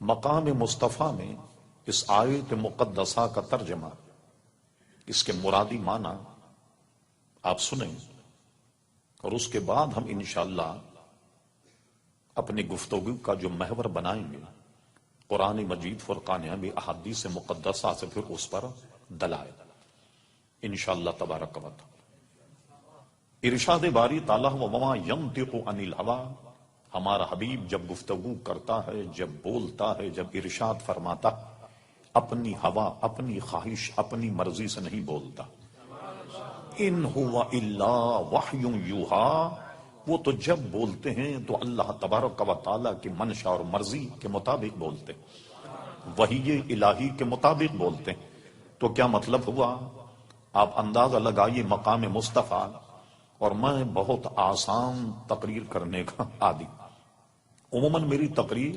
مقام مصطفیٰ میں اس آیت مقدسہ کا ترجمہ، اس کے مرادی معنی آپ سنیں اور اس کے بعد ہم انشاءاللہ اپنی گفتگو کا جو محور بنائیں گے قرآن مجید فرقان حمید احادیث مقدسہ سے پھر اس پر دلائل انشاءاللہ تبارک و تعالی۔ ارشاد باری تعالیٰ وما ینطق عن الہویٰ، ہمارا حبیب جب گفتگو کرتا ہے، جب بولتا ہے، جب ارشاد فرماتا، اپنی ہوا، اپنی خواہش، اپنی مرضی سے نہیں بولتا۔ ان ہوا الا وحی یوحیٰ، وہ تو جب بولتے ہیں تو اللہ تبارک و تعالیٰ کی منشا اور مرضی کے مطابق بولتے ہیں، وحی الہی کے مطابق بولتے ہیں۔ تو کیا مطلب ہوا؟ آپ اندازہ لگائیے مقام مصطفیٰ، اور میں بہت آسان تقریر کرنے کا عادی، عموماً میری تقریر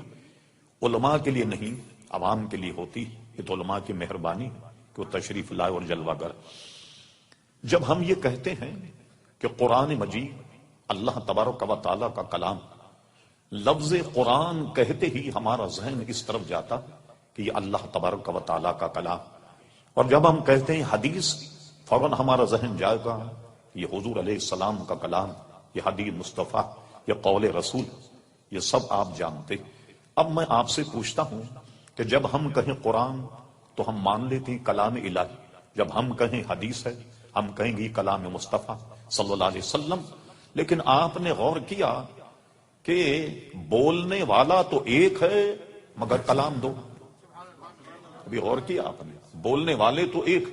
علماء کے لیے نہیں عوام کے لیے ہوتی، یہ تو علماء کی مہربانی کہ وہ تشریف لائے اور جلوہ گر۔ جب ہم یہ کہتے ہیں کہ قرآن مجید اللہ تبارک و تعالیٰ کا کلام، لفظ قرآن کہتے ہی ہمارا ذہن اس طرف جاتا کہ یہ اللہ تبارک و تعالیٰ کا کلام، اور جب ہم کہتے ہیں حدیث، فوراً ہمارا ذہن جائے گا یہ حضور علیہ السلام کا کلام، یہ حدیث مصطفیٰ، یہ قول رسول، یہ سب آپ جانتے۔ اب میں آپ سے پوچھتا ہوں کہ جب ہم کہیں قرآن تو ہم مان لیتے ہیں کلام الہی، جب ہم کہیں حدیث ہے ہم کہیں گے کلام مصطفیٰ صلی اللہ علیہ وسلم، لیکن آپ نے غور کیا کہ بولنے والا تو ایک ہے مگر کلام دو؟ ابھی غور کیا آپ نے؟ بولنے والے تو ایک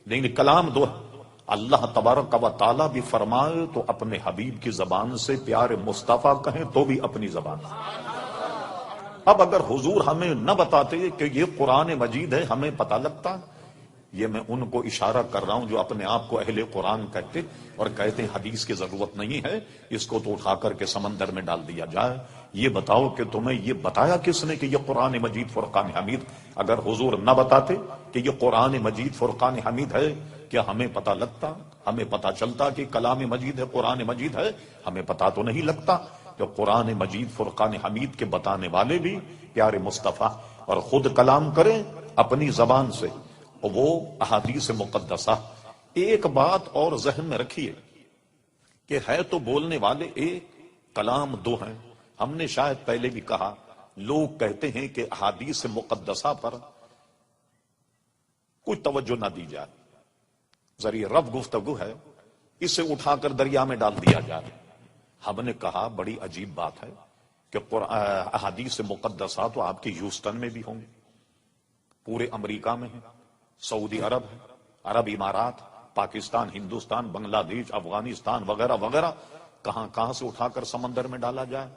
لیکن کلام دو ہے۔ اللہ تبارک و تعالیٰ بھی فرمائے تو اپنے حبیب کی زبان سے پیارے مصطفیٰ کہیں تو بھی اپنی زبان سے۔ اب اگر حضور ہمیں نہ بتاتے کہ یہ قرآن مجید ہے، ہمیں پتہ لگتا؟ یہ میں ان کو اشارہ کر رہا ہوں جو اپنے آپ کو اہل قرآن کہتے اور کہتے ہیں حدیث کی ضرورت نہیں ہے، اس کو تو اٹھا کر کے سمندر میں ڈال دیا جائے۔ یہ بتاؤ کہ تمہیں یہ بتایا کس نے کہ یہ قرآن مجید فرقان حمید؟ اگر حضور نہ بتاتے کہ یہ قرآن مجید فرقان حمید ہے، کیا ہمیں پتہ لگتا؟ ہمیں پتہ چلتا کہ کلام مجید ہے، قرآن مجید ہے؟ ہمیں پتہ تو نہیں لگتا کہ قرآن مجید فرقان حمید کے بتانے والے بھی پیارے مصطفیٰ، اور خود کلام کریں اپنی زبان سے وہ احادیث مقدسہ۔ ایک بات اور ذہن میں رکھیے کہ ہے تو بولنے والے ایک، کلام دو ہیں۔ ہم نے شاید پہلے بھی کہا، لوگ کہتے ہیں کہ احادیث مقدسہ پر کوئی توجہ نہ دی جائے، ذریعہ رب گفتگو ہے، اسے اٹھا کر دریا میں ڈال دیا جائے۔ ہم نے کہا بڑی عجیب بات ہے کہ احادیث مقدسہ تو آپ کی ہیوسٹن میں بھی ہوں گے، پورے امریکہ میں ہیں، سعودی عرب ہے، عرب امارات، پاکستان، ہندوستان، بنگلہ دیش، افغانستان وغیرہ وغیرہ، کہاں کہاں سے اٹھا کر سمندر میں ڈالا جائے۔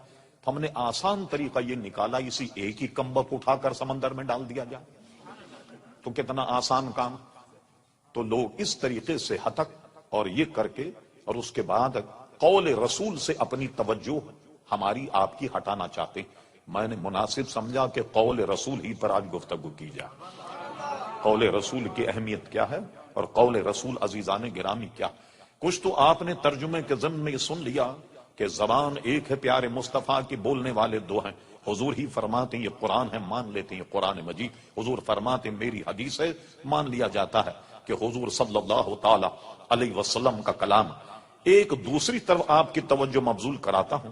ہم نے آسان طریقہ یہ نکالا، اسی ایک ہی کمبک اٹھا کر سمندر میں ڈال دیا جائے، تو کتنا آسان کام۔ تو لوگ اس طریقے سے ہتک اور یہ کر کے، اور اس کے بعد قول رسول سے اپنی توجہ ہماری آپ کی ہٹانا چاہتے۔ میں نے مناسب سمجھا کہ قول رسول ہی پر آج گفتگو کی جائے۔ قول رسول کی اہمیت کیا ہے اور قول رسول عزیزان گرامی کیا؟ کچھ تو آپ نے ترجمے کے ضمن میں یہ سن لیا کہ زبان ایک ہے پیارے مصطفیٰ کی، بولنے والے دو ہیں۔ حضور ہی فرماتے ہیں یہ قرآن ہے، مان لیتے ہیں قرآن مجید۔ حضور فرماتے ہیں میری حدیث ہے، مان لیا جاتا ہے کہ حضور صلی اللہ تعالی علیہ وسلم کا کلام۔ ایک دوسری طرف آپ کی توجہ مبذول کراتا ہوں،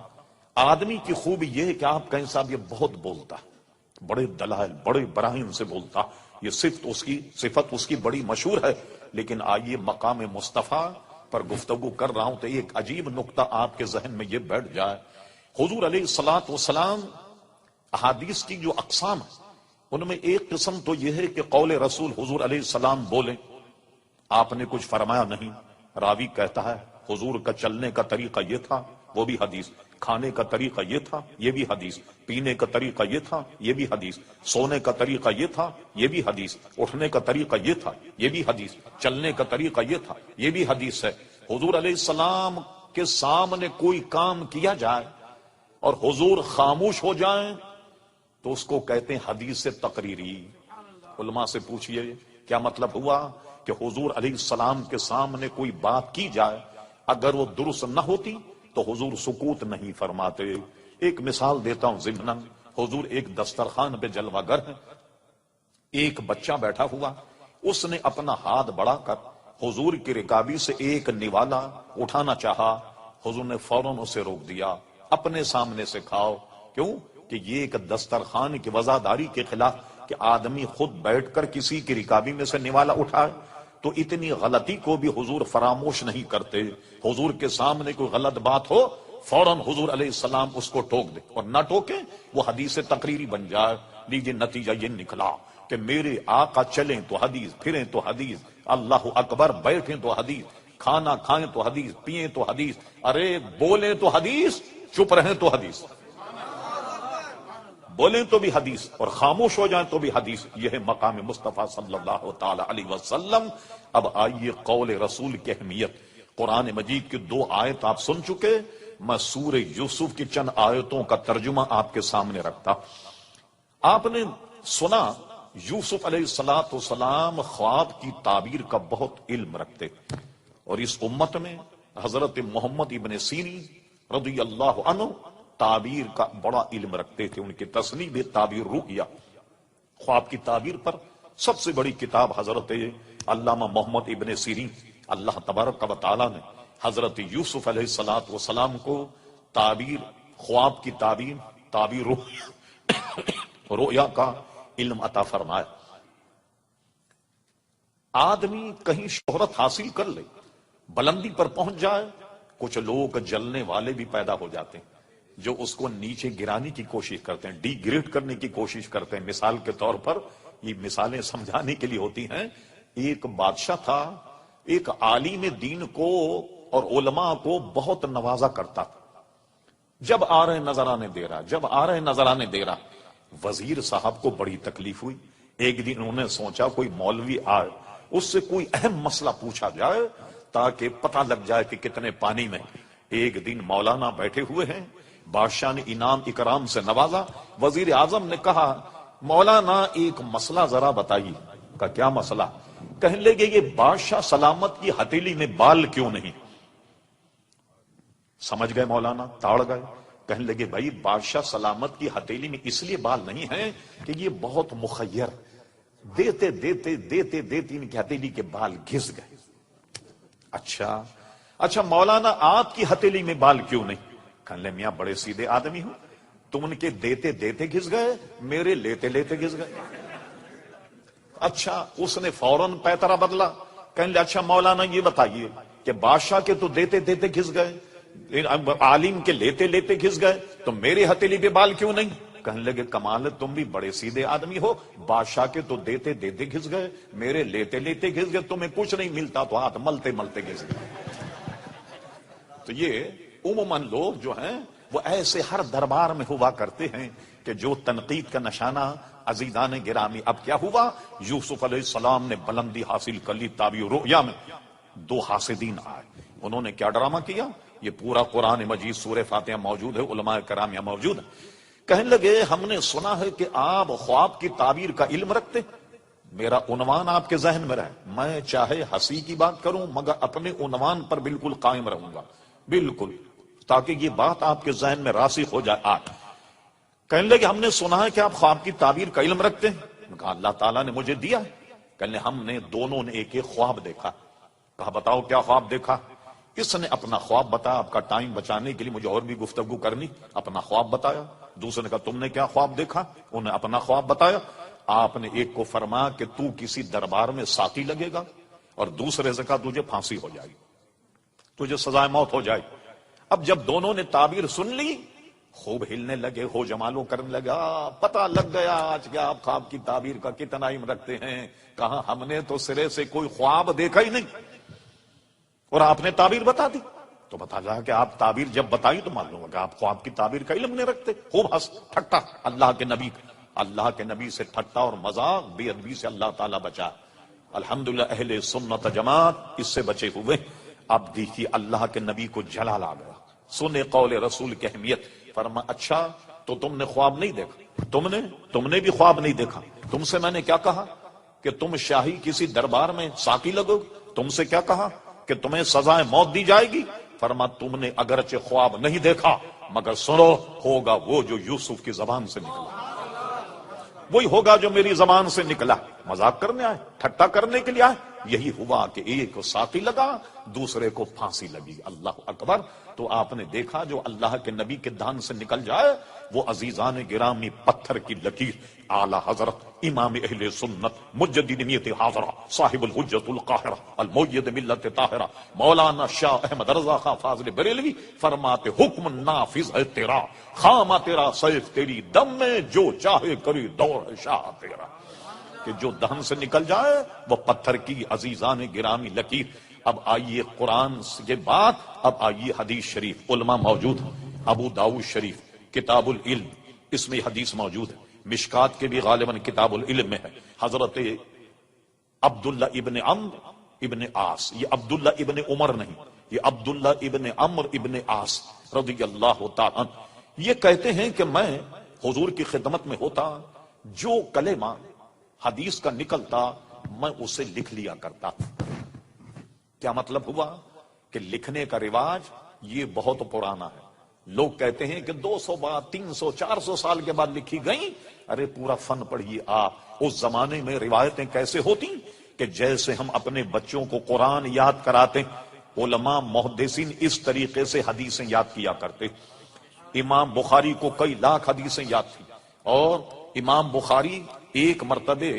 آدمی کی خوبی یہ ہے کہ آپ کہیں صاحب یہ بہت بولتا ہے، بڑے دلائل، بڑے براہین سے بولتا، یہ صفت اس کی بڑی مشہور ہے، لیکن آئیے مقام مصطفیٰ پر گفتگو کر رہا ہوں تو ایک عجیب نقطہ آپ کے ذہن میں یہ بیٹھ جائے۔ حضور علیہ الصلوۃ والسلام احادیث کی جو اقسام ہیں ان میں ایک قسم تو یہ ہے کہ قول رسول حضور علیہ السلام بولیں، آپ نے کچھ فرمایا نہیں، راوی کہتا ہے حضور کا چلنے کا طریقہ یہ تھا، وہ بھی حدیث، کھانے کا طریقہ یہ تھا، یہ بھی حدیث، پینے کا طریقہ یہ تھا، یہ بھی حدیث، سونے کا طریقہ یہ تھا، یہ بھی حدیث، اٹھنے کا طریقہ یہ تھا، یہ بھی حدیث، چلنے کا طریقہ یہ تھا، یہ بھی حدیث ہے۔ حضور علیہ السلام کے سامنے کوئی کام کیا جائے اور حضور خاموش ہو جائیں تو اس کو کہتے ہیں حدیث تقریری۔ علماء سے پوچھئے کیا مطلب ہوا کہ حضور علیہ السلام کے سامنے کوئی بات کی جائے، اگر وہ درست نہ ہوتی تو حضور سکوت نہیں فرماتے۔ ایک مثال دیتا ہوں ضمناً، حضور ایک دسترخوان پہ جلوہ گر ہے، ایک بچہ بیٹھا ہوا، اس نے اپنا ہاتھ بڑھا کر حضور کی رکابی سے ایک نوالا اٹھانا چاہا، حضور نے فوراً اسے روک دیا، اپنے سامنے سے کھاؤ۔ کیوں؟ کہ یہ ایک دسترخوان کی وزاداری کے خلاف کہ آدمی خود بیٹھ کر کسی کی رکابی میں سے نوالا اٹھائے، تو اتنی غلطی کو بھی حضور فراموش نہیں کرتے۔ حضور کے سامنے کوئی غلط بات ہو فوراً حضور علیہ السلام اس کو ٹوک دے، اور نہ ٹوکے وہ حدیث تقریری بن جائے۔ لیجیے نتیجہ یہ نکلا کہ میرے آقا چلیں تو حدیث، پھریں تو حدیث، اللہ اکبر بیٹھیں تو حدیث، کھانا کھائیں تو حدیث، پیئیں تو حدیث، ارے بولیں تو حدیث، چپ رہیں تو حدیث، بولیں تو بھی حدیث اور خاموش ہو جائیں تو بھی حدیث۔ یہ ہے مقام مصطفیٰ صلی اللہ تعالی علیہ وسلم۔ اب آئیے قول رسول کی اہمیت۔ قرآن مجید کی 2 آیت آپ سن چکے، میں سورہ یوسف کی چند آیتوں کا ترجمہ آپ کے سامنے رکھتا۔ آپ نے سنا یوسف علیہ السلام خواب کی تعبیر کا بہت علم رکھتے، اور اس امت میں حضرت محمد ابن سیرین رضی اللہ عنہ تعبیر کا بڑا علم رکھتے تھے۔ ان کی تصنیف تعبیر رؤیا، خواب کی تعبیر پر سب سے بڑی کتاب حضرت علامہ محمد ابن سیرین، اللہ تبارک و تعالی نے حضرت یوسف علیہ السلام کو تعبیر، خواب کی تعبیر رؤیا کا علم عطا فرمایا۔ آدمی کہیں شہرت حاصل کر لے، بلندی پر پہنچ جائے، کچھ لوگ جلنے والے بھی پیدا ہو جاتے ہیں جو اس کو نیچے گرانے کی کوشش کرتے ہیں، ڈی گریڈ کرنے کی کوشش کرتے ہیں۔ مثال کے طور پر، یہ مثالیں سمجھانے کے لیے ہوتی ہیں، ایک بادشاہ تھا، ایک عالم دین کو اور علماء کو بہت نوازا کرتا تھا۔ جب آ رہے نظرانے دے رہا، وزیر صاحب کو بڑی تکلیف ہوئی۔ ایک دن انہوں نے سوچا کوئی مولوی آئے، اس سے کوئی اہم مسئلہ پوچھا جائے تاکہ پتہ لگ جائے کہ کتنے پانی میں۔ ایک دن مولانا بیٹھے ہوئے ہیں، بادشاہ نے انعام اکرام سے نوازا۔ وزیر اعظم نے کہا مولانا ایک مسئلہ ذرا بتائیے۔ کہا کیا مسئلہ؟ کہنے لگے یہ بادشاہ سلامت کی ہتھیلی میں بال کیوں نہیں؟ سمجھ گئے مولانا، تاڑ گئے۔ کہنے لگے بھائی بادشاہ سلامت کی ہتھیلی میں اس لیے بال نہیں ہیں کہ یہ بہت مخیر، دیتے دیتے دیتے دیتے ان کی ہتھیلی کے بال گھس گئے۔ اچھا مولانا آپ کی ہتھیلی میں بال کیوں نہیں؟ کہنے لگے میاں بڑے سیدھے آدمی ہوں، تم ان کے دیتے دیتے گھس گئے، میرے لیتے لیتے گھس گئے۔ اچھا اس نے فوراً پیترا بدلا۔ کہنے لگے اچھا مولانا یہ بتائیے کہ بادشاہ کے تو دیتے دیتے گھس گئے، عالم کے لیتے لیتے گھس گئے، تو میرے ہتھیلی پہ بال کیوں نہیں؟ کہنے لگے کمال ہے، تم بھی بڑے سیدھے آدمی ہو، بادشاہ کے تو دیتے دیتے گھس گئے، میرے لیتے لیتے گھس گئے، تمہیں کچھ نہیں ملتا تو ہاتھ ملتے ملتے گھس گئے۔ تو یہ عموماً لوگ جو ہیں وہ ایسے ہر دربار میں ہوا کرتے ہیں کہ جو تنقید کا نشانہ۔ عزیزان گرامی، اب کیا ہوا؟ یوسف علیہ السلام نے بلندی حاصل کر لی تعبیر رؤیا میں۔ 2 حاسدین آئے، انہوں نے کیا ڈرامہ کیا؟ یہ پورا قرآن مجید سورہ فاتحہ موجود ہے، علماء کرام یہاں موجود ہیں۔ کہنے لگے ہم نے سنا ہے کہ آپ خواب کی تعبیر کا علم رکھتے، میرا عنوان آپ کے ذہن میں رہے، میں چاہے ہنسی کی بات کروں مگر اپنے عنوان پر بالکل قائم رہوں گا، بالکل، تاکہ یہ بات آپ کے ذہن میں راسخ ہو جائے۔ کہنے لگے ہم نے سنا ہے کہ آپ خواب کی تعبیر کا علم رکھتے ہیں۔ کہا اللہ تعالیٰ نے مجھے دیا ہے۔ کہنے ہم نے دونوں نے ایک ایک خواب دیکھا۔ کہا بتاؤ کیا خواب دیکھا؟ اس نے اپنا خواب بتایا، آپ کا ٹائم بچانے کے لیے مجھے اور بھی گفتگو کرنی، اپنا خواب بتایا۔ دوسرے نے کہا تم نے کیا خواب دیکھا؟ انہوں نے اپنا خواب بتایا۔ آپ نے ایک کو فرمایا کہ تو کسی دربار میں ساتھی لگے گا، اور دوسرے سے کہا تجھے پھانسی ہو جائے گی، تجھے سزائے موت ہو جائے گی۔ اب جب دونوں نے تعبیر سن لی، خوب ہلنے لگے، ہو جمالو کرنے لگا، پتہ لگ گیا آج کیا آپ خواب کی تعبیر کا کتنا علم رکھتے ہیں۔ کہا ہم نے تو سرے سے کوئی خواب دیکھا ہی نہیں، اور آپ نے تعبیر بتا دی۔ تو بتا جا کہ آپ تعبیر جب بتائی تو معلوم ہوگا آپ خواب کی تعبیر کا علم نہیں رکھتے۔ خوب ہنس ٹھٹا، اللہ کے نبی سے ٹھٹا اور مذاق، بے ادبی سے اللہ تعالیٰ بچا۔ الحمدللہ اہل سنت جماعت اس سے بچے ہوئے۔ اب دیکھیے اللہ کے نبی کو جلال آ گیا، سنے قول رسول کی اہمیت۔ فرما اچھا تو تم نے خواب نہیں دیکھا؟ تم نے بھی خواب نہیں دیکھا؟ تم سے میں نے کیا کہا کہ تم شاہی کسی دربار میں ساقی لگو؟ تم سے کیا کہا کہ تمہیں سزائے موت دی جائے گی؟ فرما تم نے اگرچہ خواب نہیں دیکھا مگر سنو، ہوگا وہ جو یوسف کی زبان سے نکلا، وہی ہوگا جو میری زبان سے نکلا۔ مذاق کرنے آئے، ٹھٹا کرنے کے لیے آئے، یہی ہوا کہ ایک کو ساقی لگا، دوسرے کو پھانسی لگی۔ اللہ اکبر۔ تو آپ نے دیکھا جو اللہ کے نبی کے دہن سے نکل جائے وہ عزیزان گرامی پتھر کی لکیر۔ اعلی حضرت امام اہل سنت مجدد نیت حاضرہ صاحب الحجت القاہرہ المؤید ملت طاہرہ مولانا شاہ احمد رضا خان فاضل بریلوی فرماتے حکم نافذ ہے تیرا، خامہ تیرا سیف تیری دم میں، جو چاہے کری دور ہے شاہ تیرا۔ کہ جو دہن سے نکل جائے وہ پتھر کی عزیزان گرامی لکیر۔ اب آئیے قرآن کے بعد اب آئیے حدیث شریف۔ علماء موجود ہیں، ابو داؤد شریف کتاب العلم، اس میں حدیث موجود ہے، مشکات کے بھی غالباً کتاب العلم میں ہے۔ حضرت عبداللہ ابن عمرو ابن عاص، یہ عبداللہ ابن عمر نہیں، یہ عبداللہ ابن عمرو ابن عاص رضی اللہ تعالی عنہ، یہ کہتے ہیں کہ میں حضور کی خدمت میں ہوتا، جو کلمہ حدیث کا نکلتا میں اسے لکھ لیا کرتا۔ کیا مطلب ہوا؟ کہ لکھنے کا رواج یہ بہت پرانا ہے۔ لوگ کہتے ہیں کہ 200 بار 300 400 سال کے بعد لکھی گئی۔ ارے پورا فن پڑھیے آپ۔ اس زمانے میں روایتیں کیسے ہوتی کہ جیسے ہم اپنے بچوں کو قرآن یاد کراتے، علماء محدثین اس طریقے سے حدیثیں یاد کیا کرتے۔ امام بخاری کو کئی لاکھ حدیثیں یاد تھی، اور امام بخاری ایک مرتبہ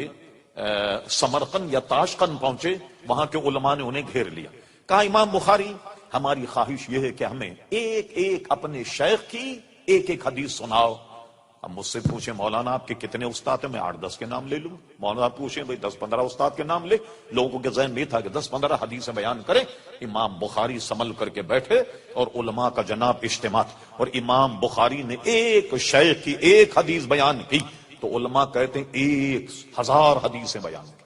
سمرقند یا تاشقند پہنچے، وہاں کے علماء نے انہیں گھیر لیا، کہا امام بخاری ہماری خواہش یہ ہے کہ ہمیں ایک ایک اپنے شیخ کی ایک ایک حدیث سناؤ۔ اب مجھ سے پوچھیں مولانا آپ کے کتنے استاد ہیں؟ میں 8-10 کے نام لے لوں۔ مولانا پوچھیں بھائی 10-15 استاد کے نام لے۔ لوگوں کے ذہن میں تھا کہ 10-15 حدیثیں بیان کریں۔ امام بخاری سنبھل کر کے بیٹھے اور علماء کا جناب اجتماع، اور امام بخاری نے ایک شیخ کی ایک حدیث بیان کی تو علماء کہتے ہیں 1000 حدیثیں بیان کی۔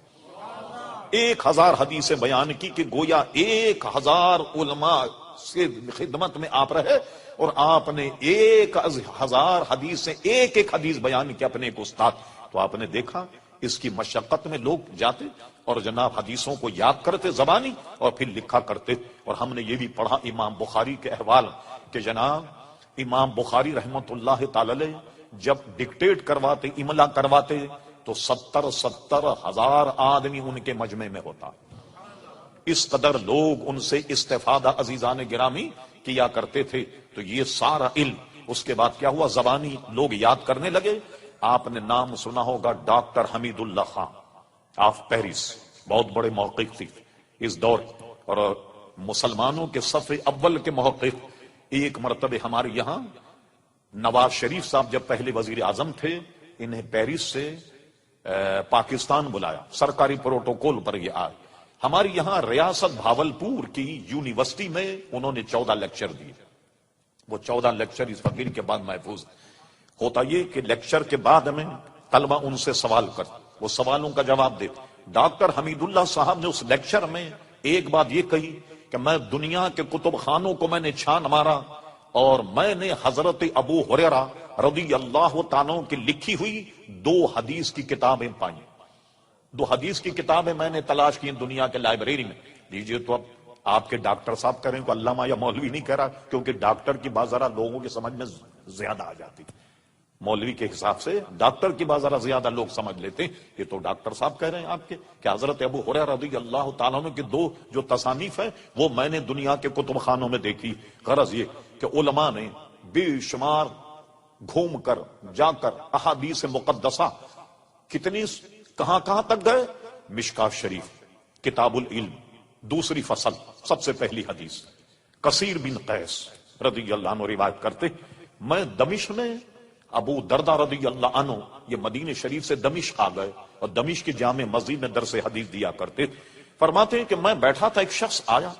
1000 حدیثیں بیان کی کہ گویا 1000 علماء سے خدمت میں آپ رہے، اور آپ نے 1000 حدیثیں ایک ایک حدیث بیان کی اپنے ایک استاد۔ تو آپ نے دیکھا اس کی مشقت میں لوگ جاتے اور جناب حدیثوں کو یاد کرتے زبانی اور پھر لکھا کرتے۔ اور ہم نے یہ بھی پڑھا امام بخاری کے احوال کہ جناب امام بخاری رحمت اللہ تعالی علیہ جب ڈکٹیٹ کرواتے، املا کرواتے تو 70 ہزار آدمی ان کے مجمع میں ہوتا۔ اس قدر لوگ ان سے استفادہ عزیزان گرامی کیا کرتے تھے۔ تو یہ سارا علم اس کے بعد کیا ہوا؟ زبانی لوگ یاد کرنے لگے۔ آپ نے نام سنا ہوگا doctor Hamidullah Khan of Paris, بہت بڑے محقق تھے اس دور، اور مسلمانوں کے صف اول کے محقق۔ ایک مرتبہ ہمارے یہاں نواز شریف صاحب جب پہلے وزیر اعظم تھے، انہیں پیرس سے پاکستان بلایا، سرکاری پروٹوکول پر یہ آئے۔ ہماری یہاں ریاست بھاولپور کی یونیورسٹی میں انہوں نے 14 لیکچر دیے۔ وہ 14 لیکچر اس فقیر کے بعد محفوظ ہوتا یہ کہ لیکچر کے بعد میں طلبہ ان سے سوال کر، وہ سوالوں کا جواب دیتے۔ ڈاکٹر حمید اللہ صاحب نے اس لیکچر میں ایک بات یہ کہی کہ میں دنیا کے کتب خانوں کو میں نے چھان مارا، اور میں نے حضرت ابو ہریرہ رضی اللہ تعالیٰ کی لکھی ہوئی 2 حدیث کی کتابیں پائیں۔ 2 حدیث کی کتابیں میں نے تلاش کی دنیا کے لائبریری میں۔ لیجئے تو اب آپ کے ڈاکٹر صاحب کریں کو علامہ یا مولوی نہیں کہہ رہا، کیونکہ ڈاکٹر کی بات ذرا لوگوں کی سمجھ میں زیادہ آ جاتی، مولوی کے حساب سے ڈاکٹر کی بات ذرا زیادہ لوگ سمجھ لیتے ہیں۔ یہ تو ڈاکٹر صاحب کہہ رہے ہیں آپ کے کہ حضرت ابو ہریرہ رضی اللہ تعالیٰ عنہ کی 2 جو تصانیف ہیں وہ میں نے دنیا کے کتب خانوں میں دیکھی۔ غرض یہ کہ علماء نے بے شمار گھوم کر جا کر احادیث مقدسہ کتنی کہاں کہاں تک گئے۔ مشکات شریف کتاب العلم دوسری فصل سب سے پہلی حدیث، کثیر بن قیس رضی اللہ عنہ روایت کرتے میں دمشق میں ابو دردہ رضی اللہ عنہ یہ مدینہ شریف سے دمشق آ گئے اور دمشق کی جامع مسجد میں درس حدیث دیا کرتے۔ فرماتے ہیں کہ میں بیٹھا تھا، ایک شخص آیا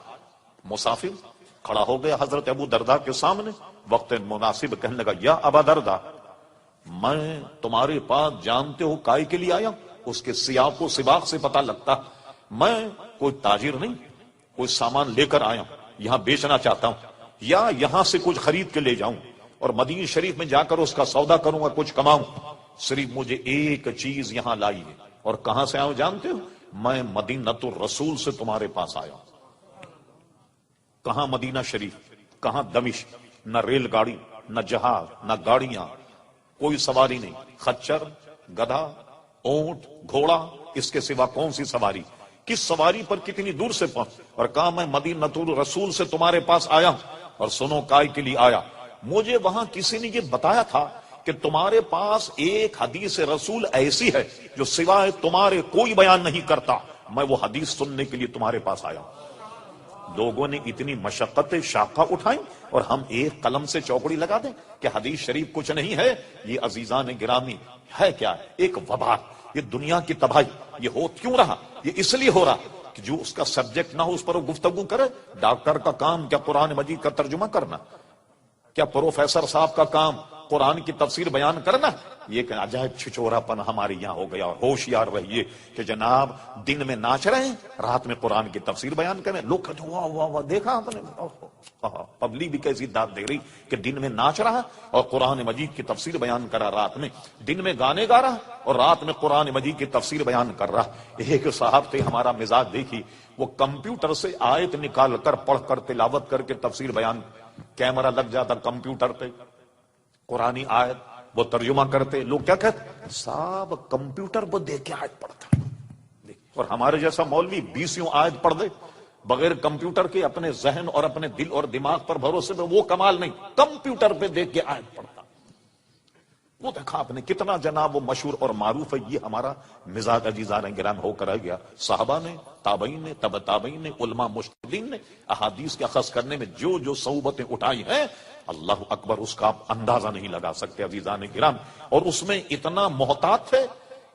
مسافر کھڑا ہو گیا حضرت ابو دردہ کے سامنے، وقت مناسب کہنے لگا یا ابا دردہ میں تمہارے پاس جانتے ہو کائے کے لیے آیا؟ اس کے سیاق و سباق سے پتہ لگتا میں کوئی تاجر نہیں، کوئی سامان لے کر آیا ہوں، یہاں بیچنا چاہتا ہوں یا یہاں سے کچھ خرید کے لے جاؤں اور مدینہ شریف میں جا کر اس کا سودا کروں گا، کچھ کماؤں۔ صرف مجھے ایک چیز یہاں لائی ہے۔ اور کہاں سے آیا ہوں جانتے ہو؟ میں مدینۃ الرسول سے تمہارے پاس آیا ہوں۔ کہاں مدینہ شریف، کہاں دمشق، نہ ریل گاڑی نہ جہاز، نہ گاڑیاں، کوئی سواری نہیں، خچر، گدھا، اونٹ، گھوڑا، اس کے سوا کون سی سواری؟ کس سواری پر کتنی دور سے پہنچ؟ اور کہا میں مدینۃ الرسول سے تمہارے پاس آیا ہوں، اور سنو کائے کے لیے آیا؟ مجھے وہاں کسی نے یہ بتایا تھا کہ تمہارے پاس ایک حدیث رسول ایسی ہے جو سوائے تمہارے کوئی بیان نہیں کرتا، میں وہ حدیث سننے کے لیے تمہارے پاس آیا ہوں۔ لوگوں نے اتنی مشقت شاخہ اٹھائیں اور ہم ایک قلم سے چوکڑی لگا دیں کہ حدیث شریف کچھ نہیں ہے؟ یہ عزیزان گرامی ہے کیا؟ ایک وبا، یہ دنیا کی تباہی۔ یہ ہو کیوں رہا؟ یہ اس لیے ہو رہا کہ جو اس کا سبجیکٹ نہ ہو اس پر وہ گفتگو کرے۔ ڈاکٹر کا کام کیا قرآن مجید کا ترجمہ کرنا؟ کیا پروفیسر صاحب کا کام قرآن کی تفسیر بیان کرنا؟ یہ کہ عجائب چھچورا پن ہمارے یہاں ہو گیا۔ اور ہوشیار رہیے کہ جناب دن میں ناچ رہے ہیں، رات میں قرآن کی تفسیر بیان کریں۔ لوگ کہتے ہیں واہ واہ واہ، دیکھا آپ نے پبلک بھی کیسی داد دے رہی کہ دن میں ناچ رہا اور قرآن مجید کی تفسیر بیان کرا، رات میں دن میں گانے گا رہا اور رات میں قرآن مجید کی تفسیر بیان کر رہا۔ ایک صاحب تھے، ہمارا مزاج دیکھی، وہ کمپیوٹر سے آیت نکال کر پڑھ کر تلاوت کر کے تفسیر بیان، کیمرہ لگ جاتا کمپیوٹر پہ، قرآنی آیت وہ ترجمہ کرتے۔ لوگ کیا کہتے؟ صاحب کمپیوٹر وہ دیکھ کے آیت پڑھتا۔ اور ہمارے جیسا مولوی 20 آیت پڑھ دے بغیر کمپیوٹر کے، اپنے ذہن اور اپنے دل اور دماغ پر بھروسے میں، وہ کمال نہیں، کمپیوٹر پہ دیکھ کے آیت پڑھتا۔ وہ دیکھا آپ نے کتنا جناب وہ مشہور اور معروف ہے۔ یہ ہمارا مزاج عزیزان گرام ہو کر آ گیا۔ صحابہ نے، تابعین نے، تبع تابعین نے، علماء مجتہدین نے احادیث کے اخذ کرنے میں جو جو صعوبتیں اٹھائی ہیں، اللہ اکبر، اس کا آپ اندازہ نہیں لگا سکتے عزیزان گرام۔ اور اس میں اتنا محتاط تھے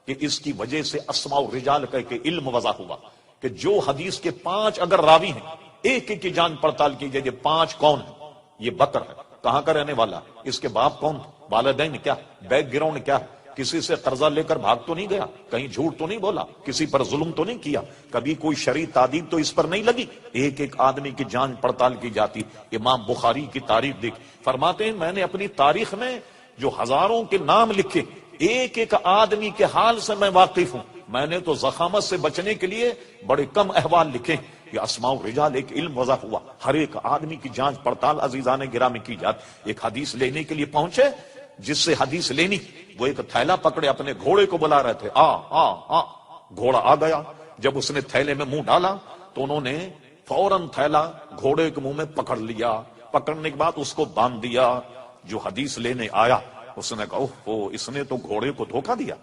کہ اس کی وجہ سے اسماء الرجال کہہ کے علم وضع ہوا کہ جو حدیث کے 5 اگر راوی ہیں، ایک ایک کی جان پڑتال کیجئے، یہ 5 کون ہے؟ یہ بکر ہے، کہاں کا رہنے والا؟ اس کے باپ کون؟ والدین کیا؟ بیک گراؤنڈ کیا؟ کسی سے قرضہ لے کر بھاگ تو نہیں گیا، کہیں جھوٹ تو نہیں بولا، کسی پر ظلم تو نہیں کیا، کبھی کوئی شرعی تعدیب تو اس پر نہیں لگی۔ ایک ایک آدمی کی جان پڑتال کی جاتی۔ امام بخاری کی تاریخ دیکھ، فرماتے ہیں میں نے اپنی تاریخ میں جو ہزاروں کے نام لکھے، ایک ایک آدمی کے حال سے میں واقف ہوں۔ میں نے تو زخامت سے بچنے کے لیے بڑے کم احوال لکھے۔ یہ اسماء الرجال ایک علم وضع ہوا، ہر ایک آدمی کی جانچ پڑتال عزیزان گرامی کی جاتی۔ ایک حدیث لینے کے لیے پہنچے، جس سے حدیث لینی، وہ ایک تھیلا پکڑے اپنے گھوڑے کو بلا رہے تھے، آ آ آ، گھوڑا آ گیا۔ جب اس نے تھیلے میں منہ ڈالا تو انہوں نے فوراً تھیلا گھوڑے کے منہ میں پکڑ لیا، پکڑنے کے بعد اس کو باندھ دیا۔ جو حدیث لینے آیا اس نے کہا اوہ، اس نے تو گھوڑے کو دھوکہ دیا،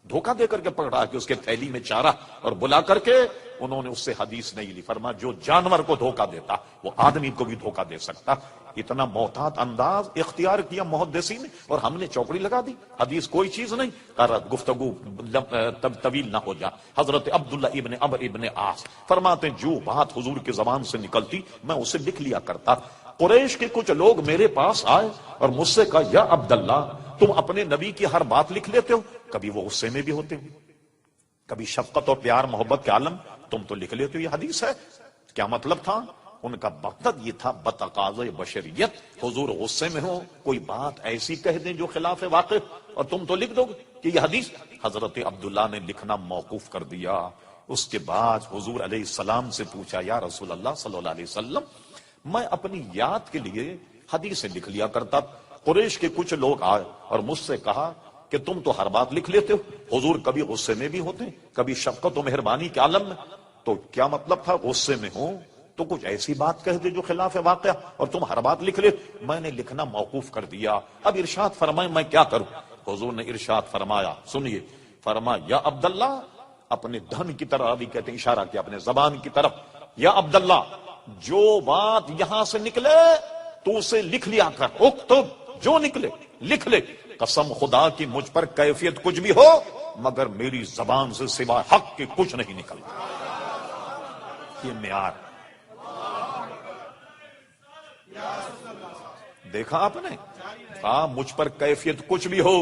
دھوکہ دے کر کے پکڑا کہ اس کے تھیلی میں چارہ، اور بلا کر کے انہوں نے اس سے حدیث نہیں لی۔ فرما جو جانور کو دھوکہ دیتا وہ آدمی کو بھی دھوکہ دے سکتا۔ اتنا محتاط انداز اختیار کیا محدثین نے، اور ہم نے چوکڑی لگا دی، حدیث کوئی چیز نہیں، گفتگو طویل نہ ہو جائے۔ حضرت عبداللہ ابن عمرو ابن عاص فرماتے ہیں جو بات حضور کی زبان سے نکلتی میں اسے لکھ لیا کرتا۔ قریش کے کچھ لوگ میرے پاس آئے اور مجھ سے کہا یا عبداللہ، تم اپنے نبی کی ہر بات لکھ لیتے ہو؟ کبھی وہ غصے میں بھی ہوتے ہیں، کبھی شفقت اور پیار محبت کے عالم، تم تو لکھ لیتے ہو، یہ حدیث ہے۔ کیا مطلب تھا ان کا؟ مقصد یہ تھا بتقاضۂ بشریت، حضور غصے میں ہو، کوئی بات ایسی کہہ دیں جو خلاف واقع، اور تم تو لکھ دو گے کہ یہ حدیث۔ حضرت عبداللہ نے لکھنا موقوف کر دیا۔ اس کے بعد حضور علیہ السلام سے پوچھا یا رسول اللہ صلی اللہ علیہ وسلم، میں اپنی یاد کے لیے حدیثیں لکھ لیا کرتا، قریش کے کچھ لوگ آئے اور مجھ سے کہا کہ تم تو ہر بات لکھ لیتے ہو، حضور کبھی غصے میں بھی ہوتے ہیں، کبھی شفقت و مہربانی کے عالم میں، تو کیا مطلب تھا غصے میں ہوں تو کچھ ایسی بات کہہ دے جو خلاف واقعہ، اور تم ہر بات لکھ لے۔ میں نے لکھنا موقوف کر دیا۔ اب ارشاد فرمائے میں کیا کروں؟ حضور نے ارشاد فرمایا، سنیے، فرمایا یا عبداللہ، اپنے دھن کی طرف، ابھی کہتے ہیں اشارہ کیا اپنے زبان کی طرف، یا عبداللہ جو بات یہاں سے نکلے تو اسے لکھ لیا کر، اکتب، جو نکلے لکھ لے، قسم خدا کی مجھ پر کیفیت کچھ بھی ہو مگر میری زبان سے سوا حق کے کچھ نہیں نکلتا۔ یہ معیار دیکھا آپ نے؟ ہاں، مجھ پر کیفیت کچھ بھی ہو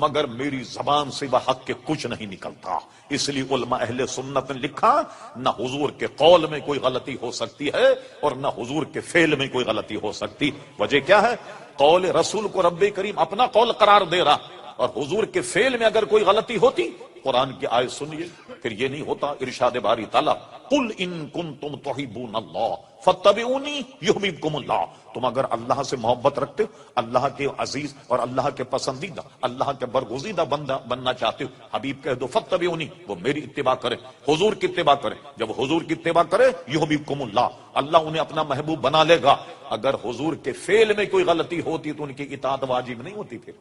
مگر میری زبان سے وہ حق کے کچھ نہیں نکلتا۔ اس لیے علماء اہل سنت نے لکھا نہ حضور کے قول میں کوئی غلطی ہو سکتی ہے اور نہ حضور کے فعل میں کوئی غلطی ہو سکتی۔ وجہ کیا ہے؟ قول رسول کو رب کریم اپنا قول قرار دے رہا، اور حضور کے فعل میں اگر کوئی غلطی ہوتی، قرآن کی آیت سنیے، پھر یہ نہیں ہوتا ارشاد باری تعالیٰ قل ان کنتم تحبون اللہ فاتبعونی یحببکم اللہ. تم اگر اللہ سے محبت رکھتے ہو، اللہ کے عزیز اور اللہ کے پسندیدہ، اللہ کے برگزیدہ بندہ بننا چاہتے ہو، حبیب کہہ دو فاتبعونی، وہ میری اتباع کرے، حضور کی اتباع کرے. جب حضور کی اتباع کرے یحببکم اللہ، اللہ انہیں اپنا محبوب بنا لے گا. اگر حضور کے فعل میں کوئی غلطی ہوتی تو ان کی اطاعت واجب نہیں ہوتی. پھر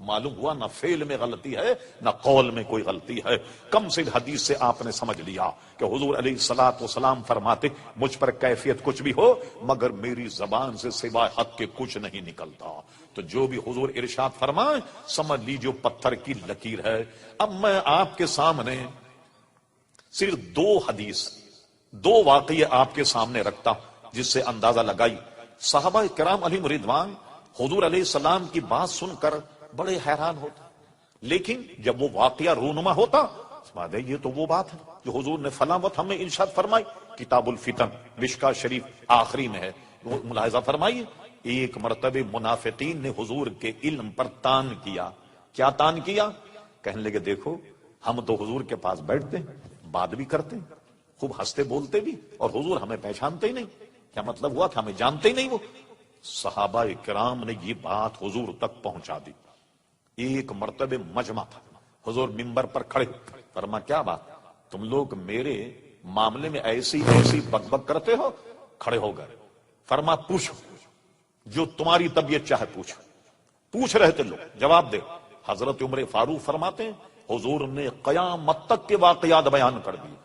معلوم ہوا نہ فعل میں غلطی ہے نہ قول میں کوئی غلطی ہے. کم سے حدیث سے آپ نے سمجھ لیا کہ حضور علیہ الصلوۃ والسلام فرماتے مجھ پر کیفیت کچھ بھی ہو مگر میری زبان سے سوائے حق کے کچھ نہیں نکلتا. تو جو بھی حضور ارشاد فرمائے سمجھ لیجیے پتھر کی لکیر ہے. اب میں آپ کے سامنے صرف دو حدیث، دو واقعے آپ کے سامنے رکھتا جس سے اندازہ لگائی. صحابہ کرام علیہم رضوان حضور علیہ السلام کی بات سن کر بڑے حیران ہوتا، لیکن جب وہ واقعہ رونما ہوتا یہ تو وہ بات ہے جو حضور نے فلاں وقت ہمیں ارشاد فرمائی. کتاب الفتن مشکا شریف آخری میں ہے. وہ ملاحظہ فرمائیے ایک مرتبہ منافقین نے حضور کے علم پر تان کیا. کیا تان کیا؟ کہنے لگے دیکھو ہم تو حضور کے پاس بیٹھتے ہیں، بات بھی کرتے ہیں، خوب ہنستے بولتے بھی، اور حضور ہمیں پہچانتے ہی نہیں. کیا مطلب ہوا کہ ہمیں جانتے ہی نہیں وہ؟ صحابہ کرام نے یہ بات حضور تک پہنچا دی. ایک مرتبہ مجمع تھا، حضور منبر پر کھڑے، فرما کیا بات تم لوگ میرے معاملے میں ایسی بک بک کرتے ہو؟ کھڑے ہو گئے. فرما پوچھو جو تمہاری طبیعت چاہے پوچھو. پوچھ رہے تھے لوگ، جواب دے. حضرت عمر فاروق فرماتے ہیں حضور نے قیامت تک کے واقعات بیان کر دیے.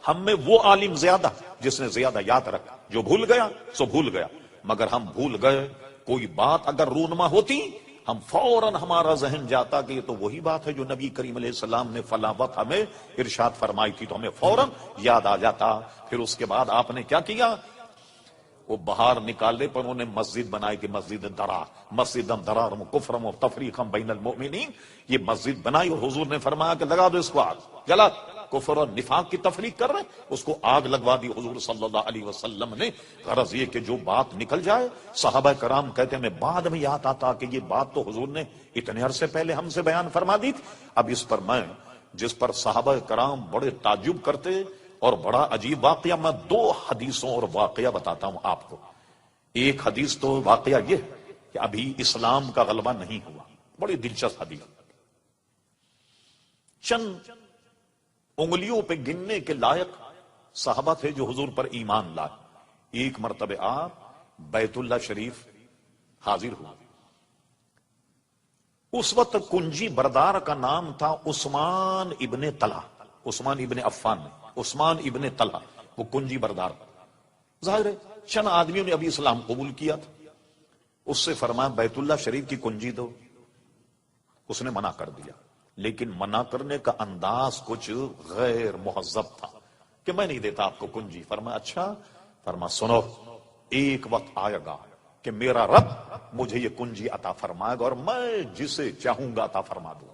ہم میں وہ عالم زیادہ جس نے زیادہ یاد رکھا، جو بھول گیا سو بھول گیا. مگر ہم بھول گئے، کوئی بات اگر رونما ہوتی ہم فوراً ہمارا ذہن جاتا کہ یہ تو وہی بات ہے جو نبی کریم علیہ السلام نے فلاں وقت ہمیں ارشاد فرمائی تھی، تو ہمیں فوراً یاد آ جاتا. پھر اس کے بعد آپ نے کیا کیا؟ وہ باہر نکالنے پر انہوں نے مسجد بنائی کہ مسجد درار، مسجد درار کفرم و تفریقم بین المؤمنین. یہ مسجد بنائی اور حضور نے فرمایا کہ لگا دو اس کو آگ. جلا، کفر اور نفاق کی تفریق کر رہے اس کو آگ لگوا دی حضور صلی اللہ علیہ وسلم نے. غرض یہ کہ جو بات نکل جائے. صحابہ کرام کہتے ہیں میں بعد میں یاد آتا کہ یہ بات تو حضور نے اتنے عرصے پہلے ہم سے بیان فرما دی تھی. اب اس پر میں جس پر صحابہ کرام بڑے تعجب کرتے اور بڑا عجیب واقعہ، میں دو حدیثوں اور واقعہ بتاتا ہوں آپ کو. ایک حدیث تو واقعہ یہ کہ ابھی اسلام کا غلبہ نہیں ہوا، بڑی دلچسپ حدیث. چند انگلیوں پہ گننے کے لائق صحابہ تھے جو حضور پر ایمان لائے. ایک مرتبہ آپ بیت اللہ شریف حاضر ہوئے. اس وقت کنجی بردار کا نام تھا عثمان ابن طلحہ. عثمان ابن عفان نے، عثمان ابن طلحہ وہ کنجی بردار. ظاہر ہے چند آدمیوں نے ابھی اسلام قبول کیا تھا. اس سے فرمایا بیت اللہ شریف کی کنجی دو. اس نے منع کر دیا، لیکن منع کرنے کا انداز کچھ غیر مہذب تھا کہ میں نہیں دیتا آپ کو کنجی. فرمایا اچھا. فرمایا سنو ایک وقت آئے گا کہ میرا رب مجھے یہ کنجی عطا فرمائے گا اور میں جسے چاہوں گا عطا فرما دوں.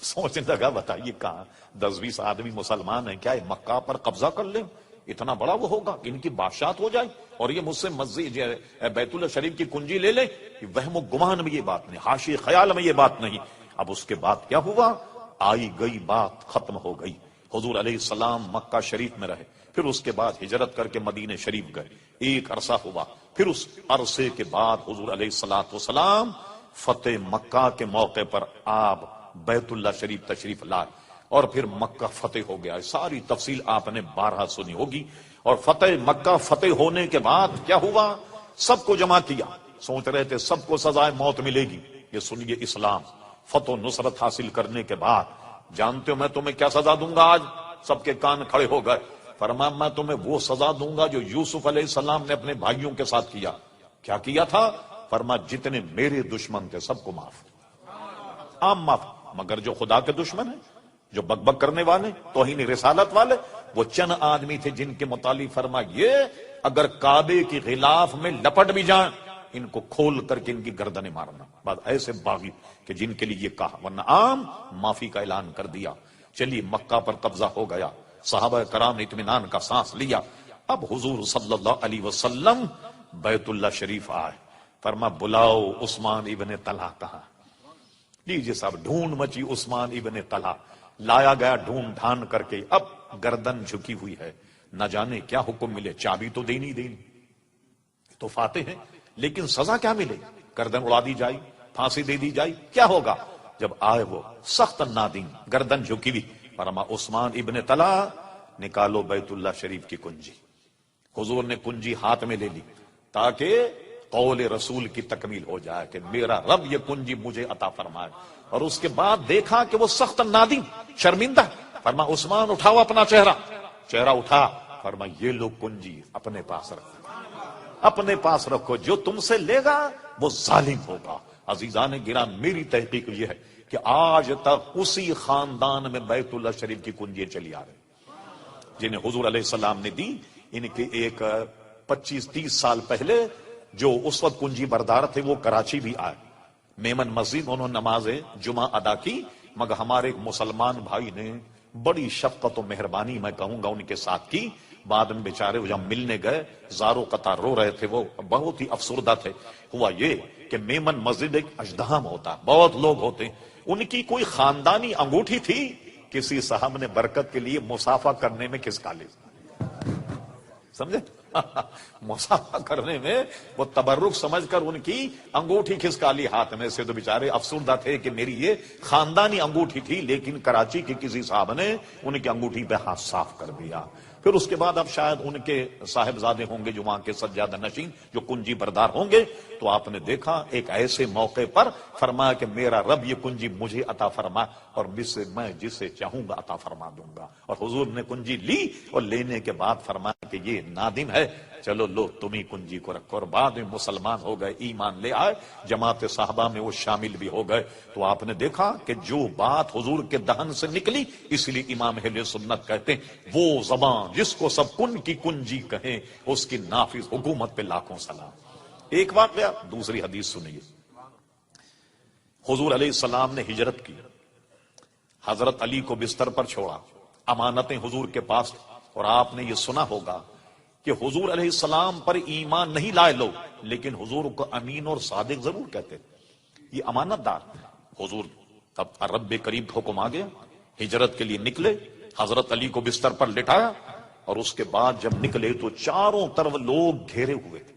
سوچنے لگا بتائیے کہاں 10-20 آدمی مسلمان ہیں، کیا مکہ پر قبضہ کر لیں؟ اتنا بڑا وہ ہوگا کہ ان کی بادشاہت ہو جائے اور یہ مجھ سے مسجد بیت اللہ شریف کی کنجی لے لیں؟ وہم و گمان میں یہ بات نہیں، حاشی خیال میں یہ بات نہیں. اب اس کے بعد کیا ہوا؟ آئی گئی بات ختم ہو گئی. حضور علیہ السلام مکہ شریف میں رہے، پھر اس کے بعد ہجرت کر کے مدینہ شریف گئے. ایک عرصہ ہوا، پھر اس عرصے کے بعد حضور علیہ الصلوۃ والسلام فتح مکہ کے موقع پر آپ بیت اللہ شریف تشریف لائے اور پھر مکہ فتح ہو گیا. ساری تفصیل آپ نے 12 سنی ہوگی. اور فتح مکہ فتح ہونے کے بعد کیا ہوا؟ سب کو جمع کیا. سوچ رہے تھے سب کو سزائے موت ملے گی. یہ سنیے اسلام فتح و نصرت حاصل کرنے کے بعد جانتے ہو میں تمہیں کیا سزا دوں گا؟ آج سب کے کان کھڑے ہو گئے. فرمایا میں تمہیں وہ سزا دوں گا جو یوسف علیہ السلام نے اپنے بھائیوں کے ساتھ کیا. کیا کیا تھا؟ فرمایا جتنے میرے دشمن تھے سب کو معاف، عام معاف، مگر جو خدا کے دشمن ہیں، جو بک بک کرنے والے، توہین رسالت والے، وہ چند آدمی تھے جن کے متعلق فرمایا یہ اگر کعبے کی غلاف میں لپٹ بھی جائیں ان کو کھول کر کے ان کی گردنیں مارنا. بعد ایسے باغی کہ جن کے لیے یہ کہا، ورنہ عام معافی کا اعلان کر دیا. چلیے مکہ پر قبضہ ہو گیا، صحابہ کرام نے اطمینان کا سانس لیا. اب حضور صلی اللہ علیہ وسلم بیت اللہ شریف آئے. فرما بلاؤ عثمان ابن طلحہ کہاں؟ لیجیے صاحب ڈھونڈ مچی عثمان ابن طلحہ. لایا گیا ڈھونڈ ڈھان کر کے. اب گردن جھکی ہوئی ہے، نہ جانے کیا حکم ملے، چابی تو دینی تو فاتح ہیں، لیکن سزا کیا ملے؟ گردن اڑا دی جائے، پھانسی دے دی جائے، کیا ہوگا؟ جب آئے وہ سخت نادم، گردن جھکی ہوئی، فرما عثمان ابن طلحہ نکالو بیت اللہ شریف کی کنجی۔ حضور نے کنجی ہاتھ میں لے لی تاکہ قول رسول کی تکمیل ہو جائے کہ میرا رب یہ کنجی مجھے عطا فرمائے۔ اور اس کے بعد دیکھا کہ وہ سخت نادم، شرمندہ، فرما عثمان اٹھاؤ اپنا چہرہ اٹھا، فرما یہ لوگ کنجی اپنے پاس رکھو، اپنے پاس رکھو، جو تم سے لے گا وہ ظالم ہوگا۔ عزیزان گراں، میری تحقیق یہ ہے کہ آج تک اسی خاندان میں بیت اللہ شریف کی کنجیاں چلی آ رہی جنہیں حضور علیہ السلام نے دی۔ ان کے ایک 25-30 سال پہلے جو اس وقت کنجی بردار تھے وہ کراچی بھی آئے، میمن مسجد انہوں نے نماز جمعہ ادا کی، مگر ہمارے ایک مسلمان بھائی نے بڑی شفقت و مہربانی میں کہوں گا ان کے ساتھ کی۔ بعد میں بیچارے جب ملنے گئے زارو قطار رو رہے تھے، وہ بہت ہی افسردہ تھے۔ ہوا یہ کہ میمن مسجد ایک اژدہام ہوتا، بہت لوگ ہوتے، ان کی کوئی خاندانی انگوٹھی تھی، کسی صاحب نے برکت کے لیے مسافہ کرنے میں کھسکا لی، سمجھے؟ مسافہ کرنے میں وہ تبرک سمجھ کر ان کی انگوٹھی کھسکا لی ہاتھ میں سے، تو بیچارے افسردہ تھے کہ میری یہ خاندانی انگوٹھی تھی، لیکن کراچی کے کسی صاحب نے ان کی انگوٹھی پہ ہاتھ صاف کر دیا۔ پھر اس کے بعد اب شاید ان کے صاحبزادے ہوں گے جو وہاں کے سجادہ نشین، جو کنجی بردار ہوں گے، تو آپ نے دیکھا ایک ایسے موقع پر فرمایا کہ میرا رب یہ کنجی مجھے عطا فرما اور میں جسے چاہوں گا عطا فرما دوں گا۔ اور حضور نے کنجی لی اور لینے کے بعد فرمایا کہ یہ نادم ہے، چلو لو تم ہی کنجی کو رکھو۔ اور بعد میں مسلمان ہو گئے، ایمان لے آئے، جماعت صحابہ میں وہ شامل بھی ہو گئے۔ تو آپ نے دیکھا کہ جو بات حضور کے دہن سے نکلی، اس لیے امام اہل سنت کہتے ہیں وہ زبان جس کو سب کن کی کنجی کہیں، اس کی نافذ حکومت پہ لاکھوں سلام۔ ایک واقعہ، دوسری حدیث سنیے۔ حضور علیہ السلام نے ہجرت کی، حضرت علی کو بستر پر چھوڑا، امانتیں حضور کے پاس، اور آپ نے یہ سنا ہوگا کہ حضور علیہ السلام پر ایمان نہیں لائے لوگ، لیکن حضور کو امین اور صادق ضرور کہتے، یہ امانت دار۔ حضور تب رب کریم کا حکم آ گیا، ہجرت کے لیے نکلے، حضرت علی کو بستر پر لٹایا، اور اس کے بعد جب نکلے تو چاروں طرف لوگ گھیرے ہوئے تھے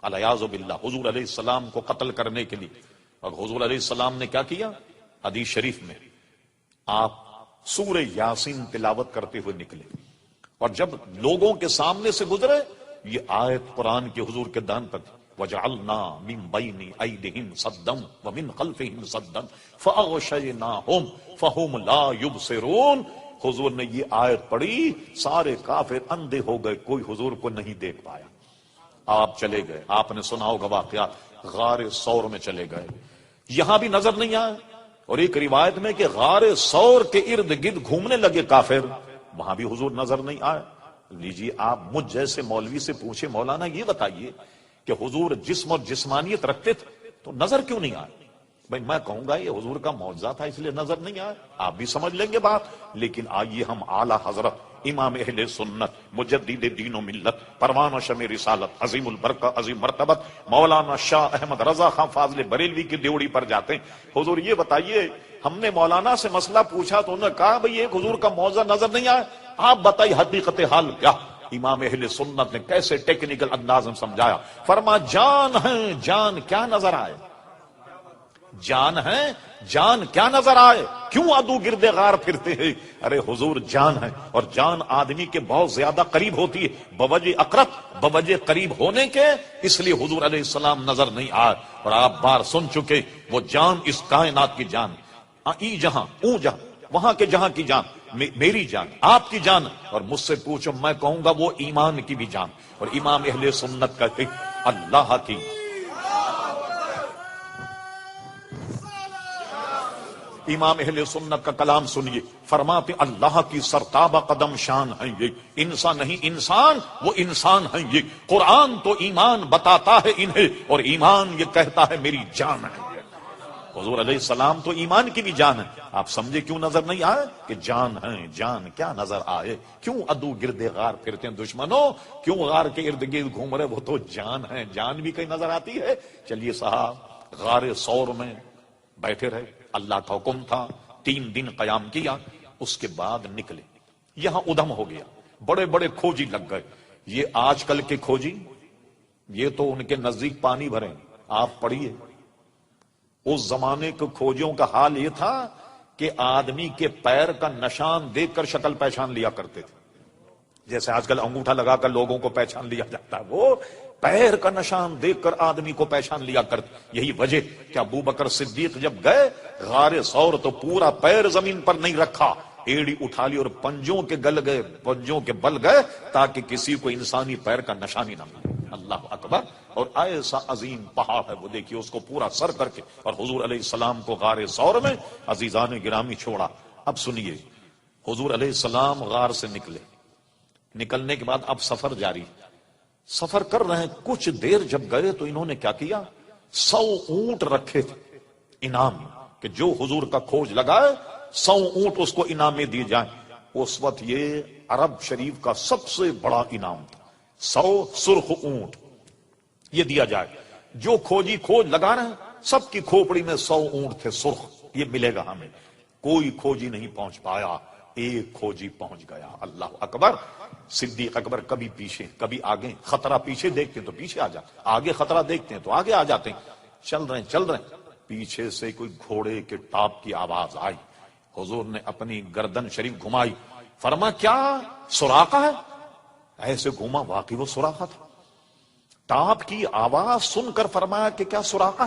الیاذ باللہ حضور علیہ السلام کو قتل کرنے کے لیے۔ اور حضور علیہ السلام نے کیا کیا؟ حدیث شریف میں آپ سورہ یاسین تلاوت کرتے ہوئے نکلے، اور جب لوگوں کے سامنے سے گزرے یہ آیت قرآن کے حضور کے دہن پر تھی، وَجَعَلْنَا مِن بَيْنِ أَيْدِهِمْ سَدًّا وَمِنْ خَلْفِهِمْ سَدًّا فَأَغْشَيْنَاهُمْ فَهُمْ لَا يُبْصِرُونَ۔ حضور نے یہ آیت پڑھی، سارے کافر اندھے ہو گئے، کوئی حضور کو نہیں دیکھ پایا۔ آپ چلے گئے، آپ نے سنا ہوگا واقعات، غار ثور میں چلے گئے، یہاں بھی نظر نہیں آئے، اور ایک روایت میں کہ غار ثور کے ارد گرد گھومنے لگے کافر، وہاں بھی حضور نظر نہیں آئے۔ لیجیے آپ مجھ جیسے مولوی سے پوچھے، مولانا یہ بتائیے کہ حضور جسم اور جسمانیت رکھتے تھے تو نظر کیوں نہیں آئے؟ بھائی میں کہوں گا یہ حضور کا معجزہ تھا اس لیے نظر نہیں آئے، آپ بھی سمجھ لیں گے بات۔ لیکن آئیے ہم اعلی حضرت امام اہل سنت مجدد دین و ملت پروانہ شمع رسالت عظیم البرکہ عظیم مرتبت مولانا شاہ احمد رضا خان فاضل بریلوی کی دیوڑی پر جاتے ہیں۔ حضور یہ بتائیے، ہم نے مولانا سے مسئلہ پوچھا تو انہوں نے کہا بھئی ایک حضور کا معجزہ نظر نہیں آیا، آپ بتائیے حقیقت حال کیا؟ امام اہل سنت نے کیسے ٹیکنیکل انداز میں سمجھایا، فرما جان ہے، جان کیا نظر آئے؟ جان ہے، جان کیا نظر آئے؟ کیوں عدو گرد غار پھرتے ہیں؟ ارے حضور جان ہے، اور جان آدمی کے بہت زیادہ قریب ہوتی ہے، بوجہ اقرب، بوجہ قریب ہونے کے، اس لیے حضور علیہ السلام نظر نہیں آئے۔ اور آپ بار سن چکے، وہ جان اس کائنات کی جان، ای جہاں او جہاں، وہاں کے جہاں کی جان، میری جان، آپ کی جان، اور مجھ سے پوچھو میں کہوں گا وہ ایمان کی بھی جان۔ اور امام اہل سنت کہتے اللہ کی امام اہل سنت کا کلام سنیے، فرماتے اللہ کی سرتابہ قدم شان ہیں یہ، انسان نہیں انسان، وہ انسان ہیں یہ، قرآن تو ایمان بتاتا ہے انہیں، اور ایمان یہ کہتا ہے میری جان ہے۔ حضور علیہ السلام تو ایمان کی بھی جان ہے، آپ سمجھے کیوں نظر نہیں آئے؟ کہ جان ہے، جان کیا نظر آئے؟ کیوں عدو گرد غار پھرتے ہیں دشمنوں؟ کیوں غار کے ارد گرد گھوم رہے؟ وہ تو جان ہے، جان بھی کہیں نظر آتی ہے۔ چلیے صاحب غار ثور میں بیٹھے رہے، اللہ کا حکم تھا، 3 دن قیام کیا، اس کے بعد نکلے، یہاں ادھم ہو گیا، بڑے بڑے کھوجی لگ گئے. یہ آج کل کے کھوجی، یہ تو ان کے نزدیک پانی بھریں. آپ پڑھیے اس زمانے کے کھوجیوں کا حال یہ تھا کہ آدمی کے پیر کا نشان دیکھ کر شکل پہچان لیا کرتے تھے. جیسے آج کل انگوٹھا لگا کر لوگوں کو پہچان لیا جاتا ہے، وہ پیر کا نشان دیکھ کر آدمی کو پہچان لیا کرتے. یہی وجہ کہ ابو بکر صدیق جب گئے غار ثور تو پورا پیر زمین پر نہیں رکھا، ایڑی اٹھا لی اور پنجوں کے گل گئے، پنجوں کے بل گئے تاکہ کسی کو انسانی پیر کا نشانی نہ ملے. اللہ اکبر. اور ایسا عظیم پہاڑ ہے وہ، دیکھیے اس کو پورا سر کر کے، اور حضور علیہ السلام کو غار ثور میں عزیزان گرامی چھوڑا. اب سنیے، حضور علیہ السلام غار سے نکلے، نکلنے کے بعد اب سفر جاری. سفر کر رہے ہیں، کچھ دیر جب گئے تو انہوں نے کیا کیا، 100 اونٹ رکھے تھے انعام کہ جو حضور کا کھوج لگائے 100 اونٹ اس کو انعام میں دیے جائیں. اس وقت یہ عرب شریف کا سب سے بڑا انعام تھا، 100 سرخ اونٹ یہ دیا جائے. جو کھوجی کھوج لگا رہے ہیں سب کی کھوپڑی میں 100 اونٹ تھے سرخ، یہ ملے گا ہمیں. کوئی کھوجی نہیں پہنچ پایا، ایک کھوجی پہنچ گیا. اللہ اکبر. صدیق اکبر کبھی پیچھے کبھی آگے، خطرہ پیچھے دیکھتے ہیں تو پیچھے آ جاتے، آگے خطرہ دیکھتے ہیں تو آگے آ جاتے ہیں. چل رہے ہیں، پیچھے سے کوئی گھوڑے کے ٹاپ کی آواز آئی. حضور نے اپنی گردن شریف گھمائی، فرما کیا سراقہ ہے؟ ایسے گھوما، واقعی وہ سراقہ تھا. ٹاپ کی آواز سن کر فرمایا کہ کیا سراقہ؟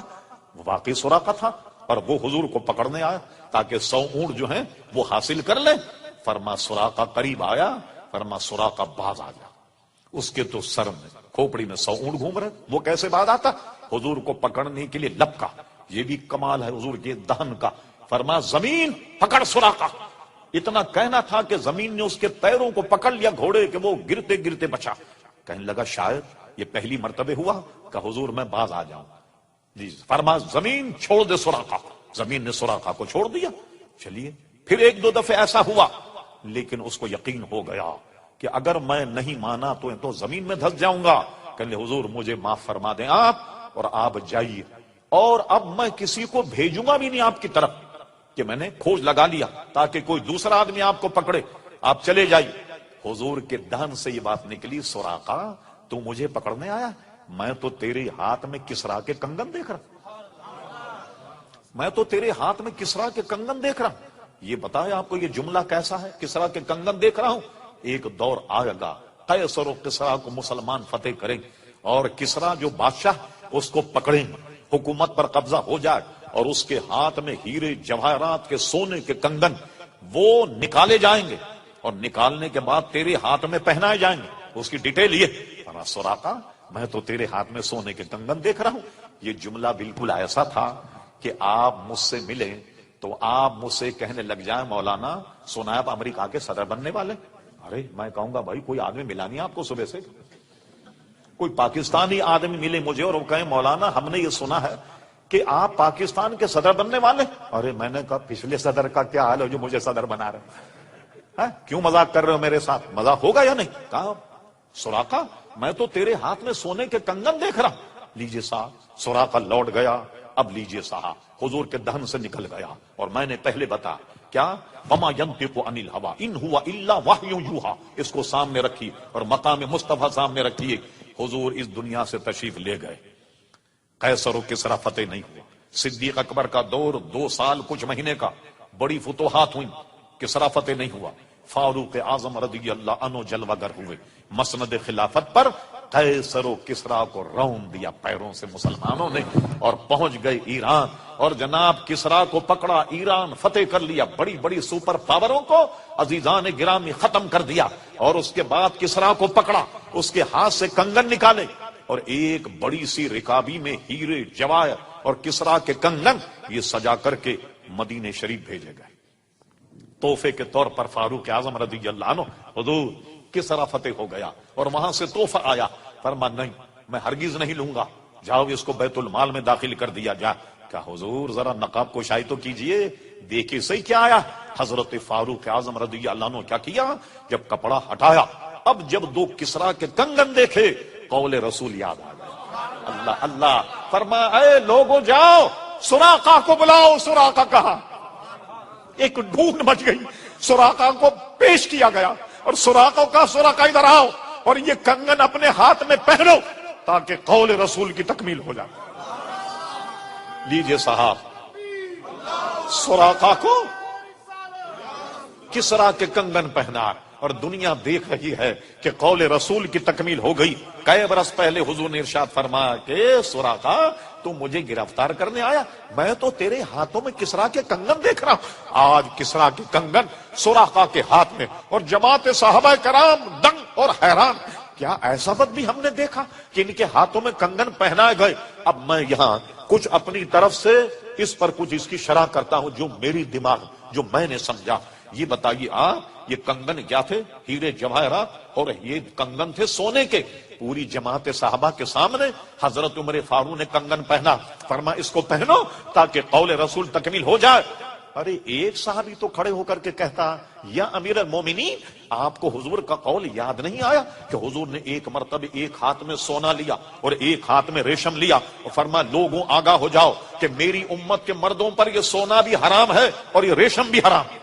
واقعی سراقہ تھا، اور وہ حضور کو پکڑنے آیا تاکہ 100 اونٹ جو ہیں وہ حاصل کر لیں. فرما سراقہ قریب آیا، فرما سراقہ باز آ جا. اس کے تو سر میں کھوپڑی میں 100 اونٹ گھوم رہے، وہ کیسے باز آتا؟ حضور کو پکڑنے کے لیے لپکا. یہ بھی کمال ہے حضور کے دہن کا. فرما زمین پکڑ سراقہ. اتنا کہنا تھا کہ زمین نے اس کے پیروں کو پکڑ لیا گھوڑے کے، وہ گرتے گرتے بچا. کہنے لگا شاید یہ پہلی مرتبہ ہوا کہ حضور میں باز آ جاؤں. جی فرما زمین چھوڑ دے سراقہ. زمین نے سراقہ کو چھوڑ دیا. چلیے پھر ایک دو دفعہ ایسا ہوا، لیکن اس کو یقین ہو گیا کہ اگر میں نہیں مانا تو زمین میں دھس جاؤں گا. کہنے حضور مجھے معاف فرما دیں آپ، اور آپ جائیے، اور اب میں کسی کو بھیجوں گا بھی نہیں آپ کی طرف کہ میں نے کھوج لگا لیا تاکہ کوئی دوسرا آدمی آپ کو پکڑے، آپ چلے جائیے. حضور کے دہن سے یہ بات نکلی، سراقہ تو مجھے پکڑنے آیا؟ میں تو تیرے ہاتھ میں کسرا کے کنگن دیکھ رہا، میں تو تیرے ہاتھ میں کسرا کے کنگن دیکھ رہا. یہ بتائے آپ کو یہ جملہ کیسا ہے، کسرا کے کنگن دیکھ رہا ہوں؟ ایک دور آئے گا قیصر و کسرا کو مسلمان فتح کریں اور کسرا جو بادشاہ اس کو پکڑیں، حکومت پر قبضہ ہو جائے، اور اس کے ہاتھ میں ہیرے جواہرات کے سونے کے کنگن وہ نکالے جائیں گے، اور نکالنے کے بعد تیرے ہاتھ میں پہنائے جائیں گے. اس کی ڈیٹیل یہ، سراقہ میں تو تیرے ہاتھ میں سونے کے کنگن دیکھ رہا ہوں. یہ جملہ بالکل ایسا تھا کہ آپ مجھ سے ملیں تو آپ مجھ سے کہنے لگ جائیں مولانا سنا آپ امریکہ کے صدر بننے والے. ارے میں کہوں گا بھائی کوئی آدمی ملا نہیں آپ کو صبح سے، کوئی پاکستانی آدمی ملے مجھے اور وہ کہیں مولانا ہم نے یہ سنا ہے کہ آپ پاکستان کے صدر بننے والے. ارے میں نے کہا پچھلے صدر کا کیا حال ہے جو مجھے صدر بنا رہے، کیوں مذاق کر رہے ہو میرے ساتھ؟ مذاق ہوگا یا نہیں؟ کہا سراقہ میں تو تیرے ہاتھ میں سونے کے کنگن دیکھ رہا. لیجیے صاحب، سراقہ لوٹ گیا. اب لیجیے صاحب، حضور کے دہن سے نکل گیا. اور میں نے پہلے بتا کیا، وما ينطق عن الهوى ان هو الا وحی یوحى، اس کو سامنے رکھی اور مقام مصطفیٰ سامنے رکھیے. حضور اس دنیا سے تشریف لے گئے. قیصر و کسرا فتح نہیں ہوا. صدیق اکبر کا دور 2 سال کچھ مہینے کا، بڑی فتوحات ہوئی، کسرا فتح نہیں ہوا. فاروق اعظم رضی اللہ عنہ جلوہ گر ہوئے. مسند خلافت پر قیصر و کسرا کو رون دیا پیروں سے مسلمانوں نے، اور پہنچ گئے ایران. اور جناب کسرا کو پکڑا، ایران فتح کر لیا. بڑی بڑی سپر پاوروں کو عزیزان گرامی ختم کر دیا. اور اس کے بعد کسرا کو پکڑا، اس کے ہاتھ سے کنگن نکالے، اور ایک بڑی سی رکابی میں ہیرے جواہر اور کسرا کے کنگن یہ سجا کر کے مدینے شریف بھیجے گئے تحفے کے طور پر. فاروق اعظم رضی اللہ عنہ، حضور کسرا فتح ہو گیا، اور وہاں سے تحفہ آیا. فرما نہیں میں ہرگز نہیں لوں گا، جاؤ اس کو بیت المال میں داخل کر دیا جائے. کہا حضور ذرا نقاب کوشائی تو کیجئے، دیکھیے صحیح کیا آیا. حضرت فاروق اعظم رضی اللہ عنہ کیا کیا، جب کپڑا ہٹایا، اب جب 2 کسرا کے کنگن دیکھے قول رسول یاد آ گیا. اللہ اللہ. فرما اے لوگوں جاؤ سراقہ کو بلاؤ. سراقہ کہا، ایک ڈھونڈ مچ گئی. سراقہ کو پیش کیا گیا. اور سراقہ کا سراقہ ادھر آؤ اور یہ کنگن اپنے ہاتھ میں پہنو تاکہ قول رسول کی تکمیل ہو جائے. لیجئے صاحب، سراقہ کو کسرا کے کنگن پہنا اور دنیا دیکھ رہی ہے کہ قول رسول کی تکمیل ہو گئی. کئی برس پہلے حضور نے ارشاد فرمایا کہ سراقہ تو مجھے گرفتار کرنے آیا، میں تو تیرے ہاتھوں میں کسرا کے کنگن دیکھ رہا ہوں. آج کسرا کے کنگن سراقہ کے ہاتھ میں اور جماعت صحابہ کرام دنگ اور حیران. کیا ایسا وقت بھی ہم نے دیکھا کہ ان کے ہاتھوں میں کنگن پہنائے گئے؟ اب میں یہاں کچھ اپنی طرف سے اس پر کچھ اس کی شرح کرتا ہوں جو میری دماغ، جو میں نے سمجھا. یہ بتائیے یہ کنگن کیا تھے؟ ہیرے جواہرات، اور یہ کنگن تھے سونے کے. پوری جماعت صحابہ کے سامنے حضرت عمر فاروق نے کنگن پہنا، فرمایا اس کو پہنو تاکہ قول رسول تکمیل ہو جائے. ارے ایک صحابی تو کھڑے ہو کر کے کہتا، یا امیر المومنین، آپ کو حضور کا قول یاد نہیں آیا کہ حضور نے ایک مرتبہ ایک ہاتھ میں سونا لیا اور ایک ہاتھ میں ریشم لیا اور فرمایا لوگوں آگاہ ہو جاؤ کہ میری امت کے مردوں پر یہ سونا بھی حرام ہے اور یہ ریشم بھی حرام.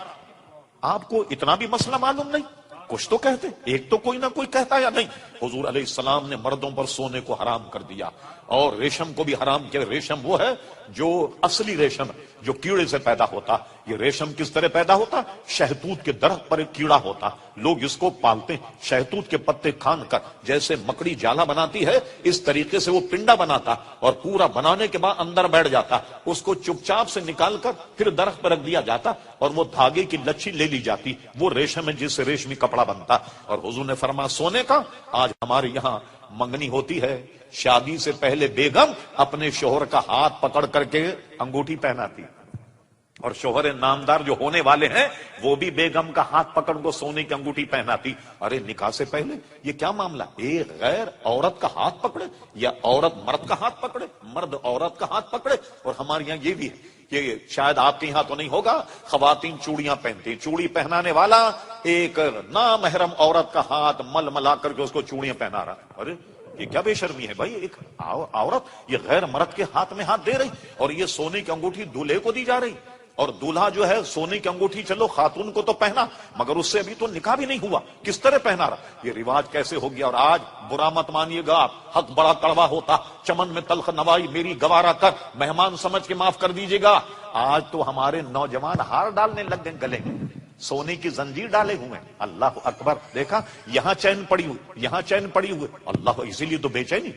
آپ کو اتنا بھی مسئلہ معلوم نہیں؟ کچھ تو کہتے، ایک تو کوئی نہ کوئی کہتا یا نہیں. حضور علیہ السلام نے مردوں پر سونے کو حرام کر دیا اور ریشم کو بھی حرام کیا. ریشم وہ ہے جو اصلی ریشم جو کیڑے سے پیدا ہوتا. یہ ریشم کس طرح پیدا ہوتا؟ شہتوت کے درخت پر ایک کیڑا ہوتا، لوگ اس کو پالتے ہیں. شہتوت کے پتے کھان کر جیسے مکڑی جالا بناتی ہے اس طریقے سے وہ پنڈا بناتا اور پورا بنانے کے بعد اندر بیٹھ جاتا. اس کو چپ چاپ سے نکال کر پھر درخت پر رکھ دیا جاتا اور وہ دھاگے کی لچھی لے لی جاتی. وہ ریشم ہے جس سے ریشمی کپڑا بنتا. اور حضور نے فرمایا سونے کا. آج ہمارے یہاں منگنی ہوتی ہے، شادی سے پہلے بیگم اپنے شوہر کا ہاتھ پکڑ کر کے انگوٹھی پہناتی، اور شوہر نامدار جو ہونے والے ہیں وہ بھی بیگم کا ہاتھ پکڑ کو سونے کی انگوٹھی پہناتی. ارے نکاح سے پہلے یہ کیا معاملہ؟ ایک غیر عورت کا ہاتھ پکڑے یا عورت مرد کا ہاتھ پکڑے، مرد عورت کا ہاتھ پکڑے. اور ہمارے یہاں یہ بھی ہے کہ شاید آپ کے یہاں تو نہیں ہوگا، خواتین چوڑیاں پہنتی، چوڑی پہنانے والا ایک نامحرم عورت کا ہاتھ مل ملا کر کے اس کو چوڑیاں پہنا رہا. ارے یہ کیا بے شرمی ہے بھائی؟ ایک عورت یہ غیر مرد کے ہاتھ میں ہاتھ دے رہی اور یہ سونے کی انگوٹھی دولہے کو دی جا رہی. اور دولہا جو ہے سونے کی انگوٹھی چلو خاتون کو تو پہنا مگر اس سے ابھی تو نکاح بھی نہیں ہوا، کس طرح پہنا رہا؟ یہ رواج کیسے ہو گیا؟ اور آج برا مت مانیے گا، حق بڑا کڑوا ہوتا، چمن میں تلخ نوائی میری گوارا کر، مہمان سمجھ کے معاف کر دیجیے گا. آج تو ہمارے نوجوان ہار ڈالنے لگ گئے گلے میں، سونے کی زنجیر ڈالے ہوئے. اللہ اکبر! دیکھا یہاں چین پڑی ہوئی، یہاں چین پڑی ہوئی. اللہ، اسی لیے تو بے چینی.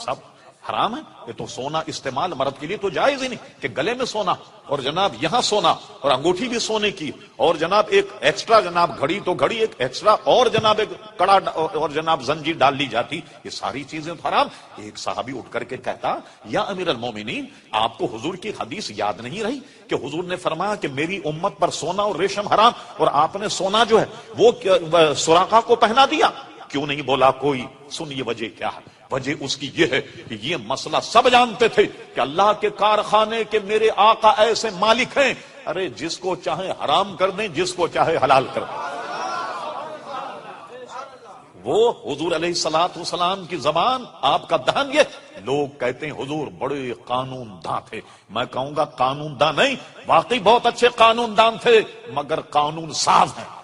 سب حرام ہے. یہ تو سونا استعمال مرد کے لیے تو جائز ہی نہیں کہ گلے میں سونا اور جناب یہاں سونا اور انگوٹھی بھی سونے کی اور جناب ایک ایکسٹرا جناب گھڑی تو گھڑی ایک ایکسٹرا اور جناب ایک کڑا اور جناب زنجیر ڈال لی جاتی. یہ ساری چیزیں حرام. ایک صحابی اٹھ کر کے کہتا، یا امیر المومنین، آپ کو حضور کی حدیث یاد نہیں رہی کہ حضور نے فرمایا کہ میری امت پر سونا اور ریشم حرام، اور آپ نے سونا جو ہے وہ سراقہ کو پہنا دیا؟ کیوں نہیں بولا کوئی؟ سنیے وجہ کیا ہے. وجہ اس کی یہ ہے کہ یہ مسئلہ سب جانتے تھے کہ اللہ کے کارخانے کے میرے آقا ایسے مالک ہیں، ارے جس کو چاہے حرام کر دیں، جس کو چاہے حلال کر دیں. وہ حضور علیہ الصلوۃ والسلام کی زبان، آپ کا دہن. یہ لوگ کہتے ہیں حضور بڑے قانون داں تھے. میں کہوں گا قانون داں نہیں، واقعی بہت اچھے قانون داں تھے مگر قانون ساز ہیں.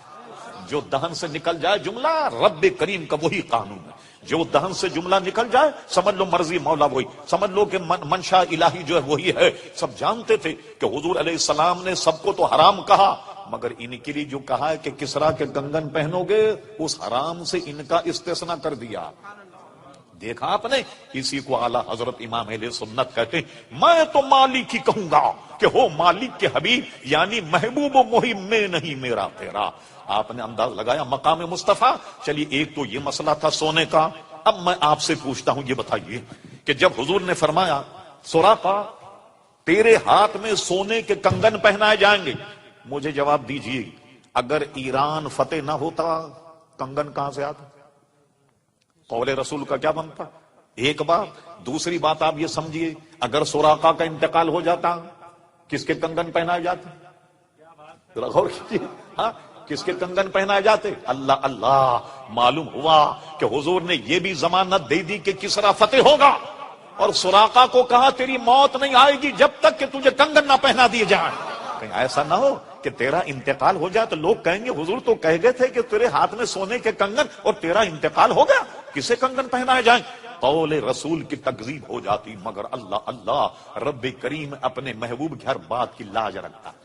جو دہن سے نکل جائے جملہ رب کریم کا وہی قانون ہے. جو دہن سے جملہ نکل جائے سمجھ لو مرضی مولا وہی، سمجھ لو کہ منشا الہی جو ہے وہی ہے. سب جانتے تھے کہ حضور علیہ السلام نے سب کو تو حرام کہا مگر ان کے لیے جو کہا ہے کہ کسرا کے کنگن پہنو گے اس حرام سے ان کا استثناء کر دیا. دیکھا آپ نے؟ اسی کو اعلیٰ حضرت امام اہل سنت کہتے ہیں میں تو مالک ہی کہوں گا کہ ہو مالک کے حبیب، یعنی محبوب و محب میں نہیں میرا تیرا. آپ نے انداز لگایا مقام مصطفیٰ. چلیے ایک تو یہ مسئلہ تھا سونے کا. اب میں آپ سے پوچھتا ہوں یہ بتائیے کہ جب حضور نے فرمایا سراقہ تیرے ہاتھ میں سونے کے کنگن پہنائے جائیں گے، مجھے جواب دیجیے اگر ایران فتح نہ ہوتا کنگن کہاں سے آتا؟ قول رسول کا کیا بنتا؟ ایک بات. دوسری بات آپ یہ سمجھیے اگر سراقہ کا انتقال ہو جاتا کس کے کنگن پہنائے جاتے؟ غور کیجیے. ہاں کس کے کنگن پہنائے جاتے؟ اللہ اللہ. معلوم ہوا کہ حضور نے یہ بھی ضمانت دے دی کہ کسرا فتح ہوگا اور سراقہ کو کہا تیری موت نہیں آئے گی جب تک کہ تجھے کنگن نہ پہنا دیے جائیں. کہیں ایسا نہ ہو کہ تیرا انتقال ہو جائے تو لوگ کہیں گے حضور تو کہہ گئے تھے کہ تیرے ہاتھ میں سونے کے کنگن اور تیرا انتقال ہو گیا، کسے کنگن پہنائے جائیں؟ قول رسول کی تکذیب ہو جاتی، مگر اللہ اللہ رب کریم اپنے محبوب کی ہر بات کی لاج رکھتا ہے۔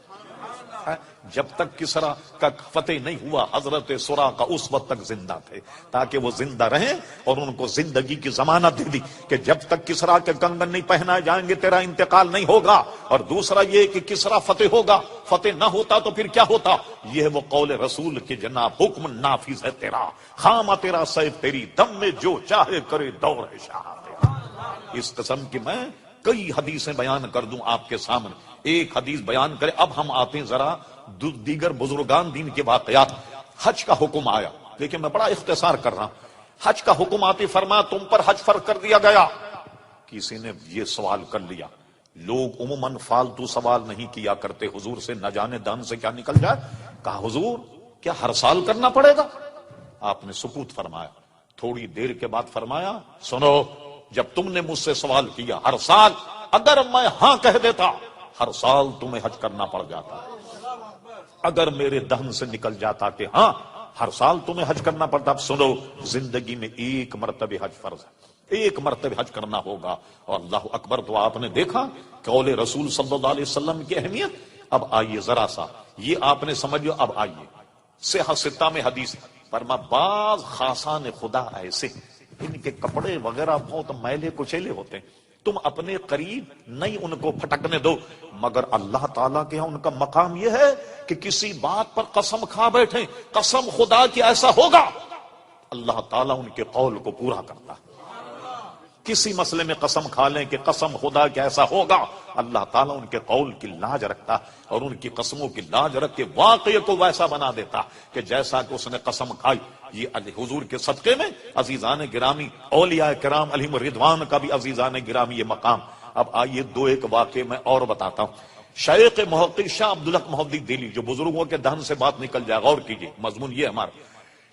جب تک کسرا کا فتح نہیں ہوا حضرت سراقہ اس وقت تک زندہ تھے تاکہ وہ زندہ رہیں، اور ان کو زندگی کی ضمانت دے دی کہ جب تک کسرا کے کنگن نہیں پہنائے جائیں گے تیرا انتقال نہیں ہوگا۔ اور دوسرا یہ کہ کسرا فتح ہوگا، فتح نہ ہوتا تو پھر کیا ہوتا؟ یہ ہے وہ قول رسول کے جناب حکم نافذ ہے تیرا، خامہ تیرا سیف تیری دم میں جو چاہے کرے دور ہے شاہ تیرا۔ اس قسم کی میں کئی حدیثیں بیان کر دوں آپ کے سامنے، ایک حدیث بیان کرے۔ اب ہم آتے ہیں ذرا دیگر بزرگان دین کے واقعات۔ حج کا حکم آیا، لیکن میں بڑا اختصار کر رہا ہوں۔ حج کا حکم آتے فرمایا تم پر حج فرض کر دیا گیا۔ کسی نے یہ سوال کر لیا، لوگ عموماً فالتو سوال نہیں کیا کرتے حضور سے، نہ جانے دہن سے کیا نکل جائے۔ کہا حضور کیا ہر سال کرنا پڑے گا؟ آپ نے سکوت فرمایا، تھوڑی دیر کے بعد فرمایا سنو، جب تم نے مجھ سے سوال کیا ہر سال، اگر میں ہاں کہہ دیتا ہر سال تمہیں حج کرنا پڑ جاتا، اگر میرے دہن سے نکل جاتا کہ ہاں ہر سال تمہیں حج کرنا پڑتا۔ اب سنو، زندگی میں ایک مرتبہ حج فرض ہے، ایک مرتبہ حج کرنا ہوگا۔ اور اللہ اکبر، تو آپ نے دیکھا قول رسول صلی اللہ علیہ وسلم کی اہمیت۔ اب آئیے ذرا سا، یہ آپ نے سمجھ لو۔ اب آئیے صحیح ستہ میں حدیث فرما بعض خاصان خدا ایسے ان کے کپڑے وغیرہ بہت میلے کچیلے ہوتے ہیں، تم اپنے قریب نہیں ان کو پھٹکنے دو، مگر اللہ تعالیٰ کے ہاں ان کا مقام یہ ہے کہ کسی بات پر قسم کھا بیٹھیں، قسم خدا کی ایسا ہوگا، اللہ تعالیٰ ان کے قول کو پورا کرتا ہے۔ کسی مسئلے میں قسم کھا لیں کہ قسم خدا کہ ایسا ہوگا، اللہ تعالیٰ ان کے قول کی لاج رکھتا اور ان کی قسموں کی لاج رکھ کے واقعے کو ویسا بنا دیتا کہ جیسا کہ اس نے قسم کھائی۔ یہ حضور کے صدقے میں عزیزان گرامی، اولیاء کرام علیہم رضوان کا بھی عزیزان گرامی یہ مقام۔ اب آئیے دو ایک واقعے میں اور بتاتا ہوں۔ شیخ محقق شاہ عبدالحق محدث دہلوی، جو بزرگوں کے دہن سے بات نکل جائے، غور کیجیے مضمون یہ ہمارا۔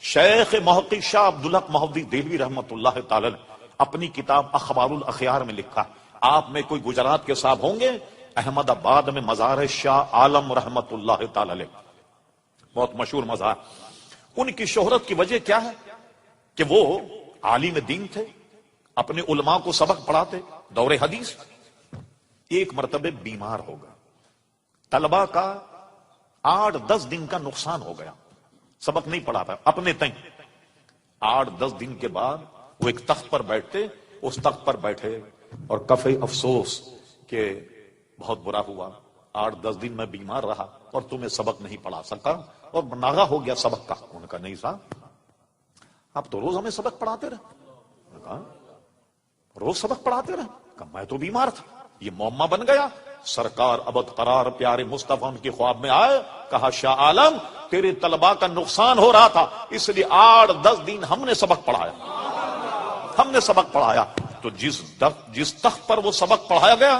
شیخ محقق شاہ عبدالحق محدث دہلوی رحمۃ اللہ تعالی اپنی کتاب اخبار الاخیار میں لکھا، آپ میں کوئی گجرات کے صاحب ہوں گے، احمد آباد میں مزار شاہ عالم رحمت اللہ تعالی علیہ، بہت مشہور مزار۔ ان کی شہرت کی وجہ کیا ہے کہ وہ عالم دین تھے، اپنے علماء کو سبق پڑھاتے، دور حدیث۔ ایک مرتبہ بیمار ہو گیا، طلبہ کا 8-10 دن کا نقصان ہو گیا، سبق نہیں پڑھا پایا اپنے تئیں۔ 8-10 دن کے بعد وہ ایک تخت پر بیٹھتے، اس تخت پر بیٹھے اور کفے افسوس کہ بہت برا ہوا، 8-10 دن میں بیمار رہا اور تمہیں سبق نہیں پڑھا سکا اور ناغہ ہو گیا سبق کا۔ ان کا نہیں صاحب، آپ تو روز ہمیں سبق پڑھاتے رہے۔ کہا روز سبق پڑھاتے رہے؟ کہا میں تو بیمار تھا، یہ معمہ بن گیا۔ سرکار ابد قرار پیارے مصطفیٰ ان کے خواب میں آئے، کہا شاہ عالم تیرے طلباء کا نقصان ہو رہا تھا، اس لیے 8-10 دن ہم نے سبق پڑھایا، ہم نے سبق پڑھایا۔ تو جس تخت پر وہ سبق پڑھایا گیا،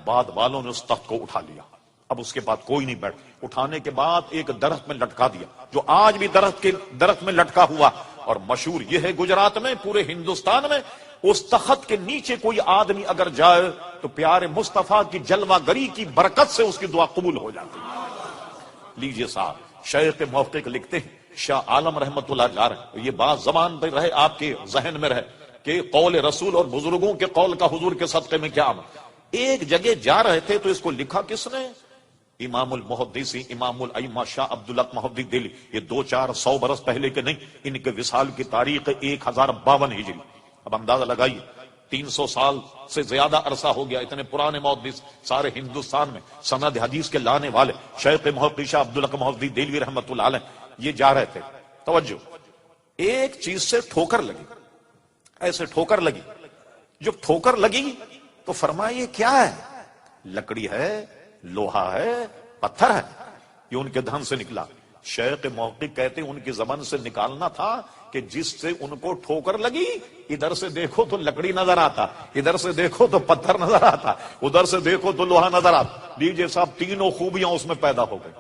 بعد والوں نے اس تخت کو اٹھا لیا، اب اس کے بعد کوئی نہیں بیٹھ۔ اٹھانے کے بعد ایک درخت میں لٹکا دیا، جو آج بھی درخت میں لٹکا ہوا، اور مشہور یہ ہے گجرات میں، پورے ہندوستان میں، اس تخت کے نیچے کوئی آدمی اگر جائے تو پیارے مصطفیٰ کی جلوہ گری کی برکت سے اس کی دعا قبول ہو جاتی ہے۔ لیجئے صاحب، شیخ محقق لکھتے ہیں، شاہ عالم رحمت اللہ جا رہے، یہ بات زبان پہ رہے، آپ کے ذہن میں رہے کہ قول رسول اور بزرگوں کے قول کا حضور کے صدقے میں کیا۔ ایک جگہ جا رہے تھے تو اس کو لکھا کس نے؟ امام المحدثین امام الائمہ شاہ عبدالحق محدث دہلوی۔ یہ 200-400 برس پہلے کے نہیں، ان کے وصال کی تاریخ 1052 ہجری۔ اب اندازہ لگائیے، 300 سال سے زیادہ عرصہ ہو گیا، اتنے پرانے محدث سارے ہندوستان میں سند حدیث کے لانے والے شیخ محقق شاہ عبدالحق محدث دہلوی رحمۃ اللہ علیہ، یہ جا رہے تھے۔ توجہ، ایک چیز سے ٹھوکر لگی، ایسے ٹھوکر لگی۔ جب ٹھوکر لگی تو فرمایا یہ کیا ہے؟ لکڑی ہے، لوہا ہے، پتھر ہے، یہ ان کے دہن سے نکلا۔ شیخ محقق کہتے ان کی زبان سے نکالنا تھا کہ جس سے ان کو ٹھوکر لگی، ادھر سے دیکھو تو لکڑی نظر آتا، ادھر سے دیکھو تو پتھر نظر آتا، ادھر سے دیکھو تو لوہا نظر آتا۔ لیجیے صاحب، تینوں خوبیاں اس میں پیدا ہو گئی۔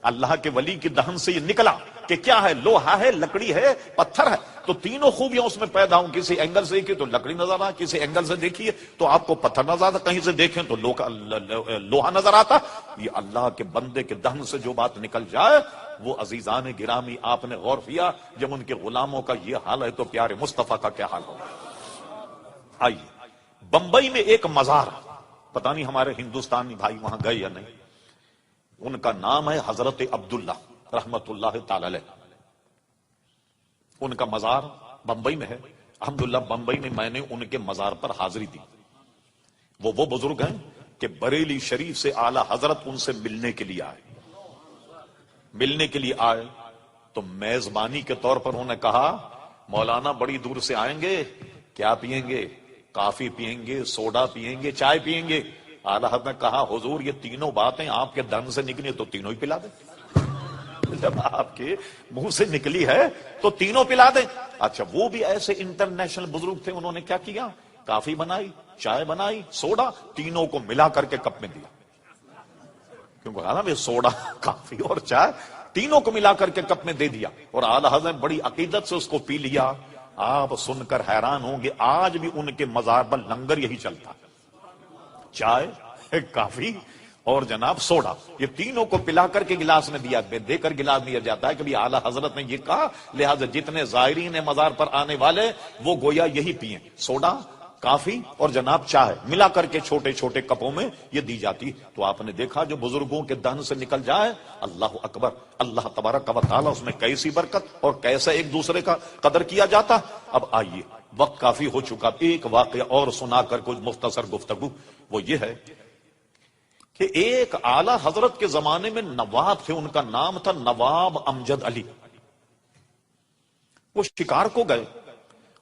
اللہ کے ولی کی دہن سے یہ نکلا کہ کیا ہے؟ لوہا ہے، لکڑی ہے، پتھر ہے۔ تو تینوں خوبیاں اس میں پیدا ہوں. کسی اینگل سے دیکھیے تو لکڑی نظر آ, کسی اینگل سے دیکھیے تو آپ کو پتھر نظر آتا, کہیں سے دیکھیں تو لوہا نظر آتا. یہ اللہ کے بندے کے دہن سے جو بات نکل جائے وہ عزیزان گرامی آپ نے غور کیا, جب ان کے غلاموں کا یہ حال ہے تو پیارے مصطفیٰ کا کیا حال ہوگا. آئیے بمبئی میں ایک مزار, پتہ نہیں ہمارے ہندوستانی بھائی وہاں گئے یا نہیں, ان کا نام ہے حضرت عبداللہ رحمت اللہ تعالی علیہ. ان کا مزار بمبئی میں ہے. الحمدللہ بمبئی میں میں نے ان کے مزار پر حاضری دی. وہ بزرگ ہیں کہ بریلی شریف سے اعلی حضرت ان سے ملنے کے لیے آئے تو میزبانی کے طور پر انہوں نے کہا مولانا بڑی دور سے آئیں گے, کیا پیئیں گے؟ کافی پیئیں گے, سوڈا پیئیں گے, چائے پیئیں گے؟ اعلی حضرت نے کہا حضور یہ تینوں باتیں آپ کے دہن سے نکلی تو تینوں ہی پلا دیں. جب آپ کے منہ سے نکلی ہے تو تینوں پلا دیں. اچھا وہ بھی ایسے انٹرنیشنل بزرگ تھے, انہوں نے کیا کیا, کافی بنائی, چائے بنائی, سوڈا, تینوں کو ملا کر کے کپ میں دیا. کیونکہ کہا نا سوڈا, کافی اور چائے تینوں کو ملا کر کے کپ میں دے دیا. اور اعلی حضرت بڑی عقیدت سے اس کو پی لیا. آپ سن کر حیران ہوں گے آج بھی ان کے مزار پر لنگر یہی چلتا, چائے, کافی اور جناب سوڈا, یہ تینوں کو پلا کر کے گلاس میں دے کر گلاس دیا جاتا ہے کہ بھی اعلی حضرت نے یہ کہا لہذا جتنے زائرین مزار پر آنے والے وہ گویا یہی پئیں, سوڈا, کافی اور جناب چائے ملا کر کے چھوٹے چھوٹے کپوں میں یہ دی جاتی. تو آپ نے دیکھا جو بزرگوں کے دہن سے نکل جائے, اللہ اکبر, اللہ تبارک و تعالی اس میں کیسی برکت اور کیسے ایک دوسرے کا قدر کیا جاتا. اب آئیے وقت کافی ہو چکا, ایک واقعہ اور سنا کر کچھ مختصر گفتگو. وہ یہ ہے کہ ایک اعلی حضرت کے زمانے میں نواب تھے, ان کا نام تھا نواب امجد علی. وہ شکار کو گئے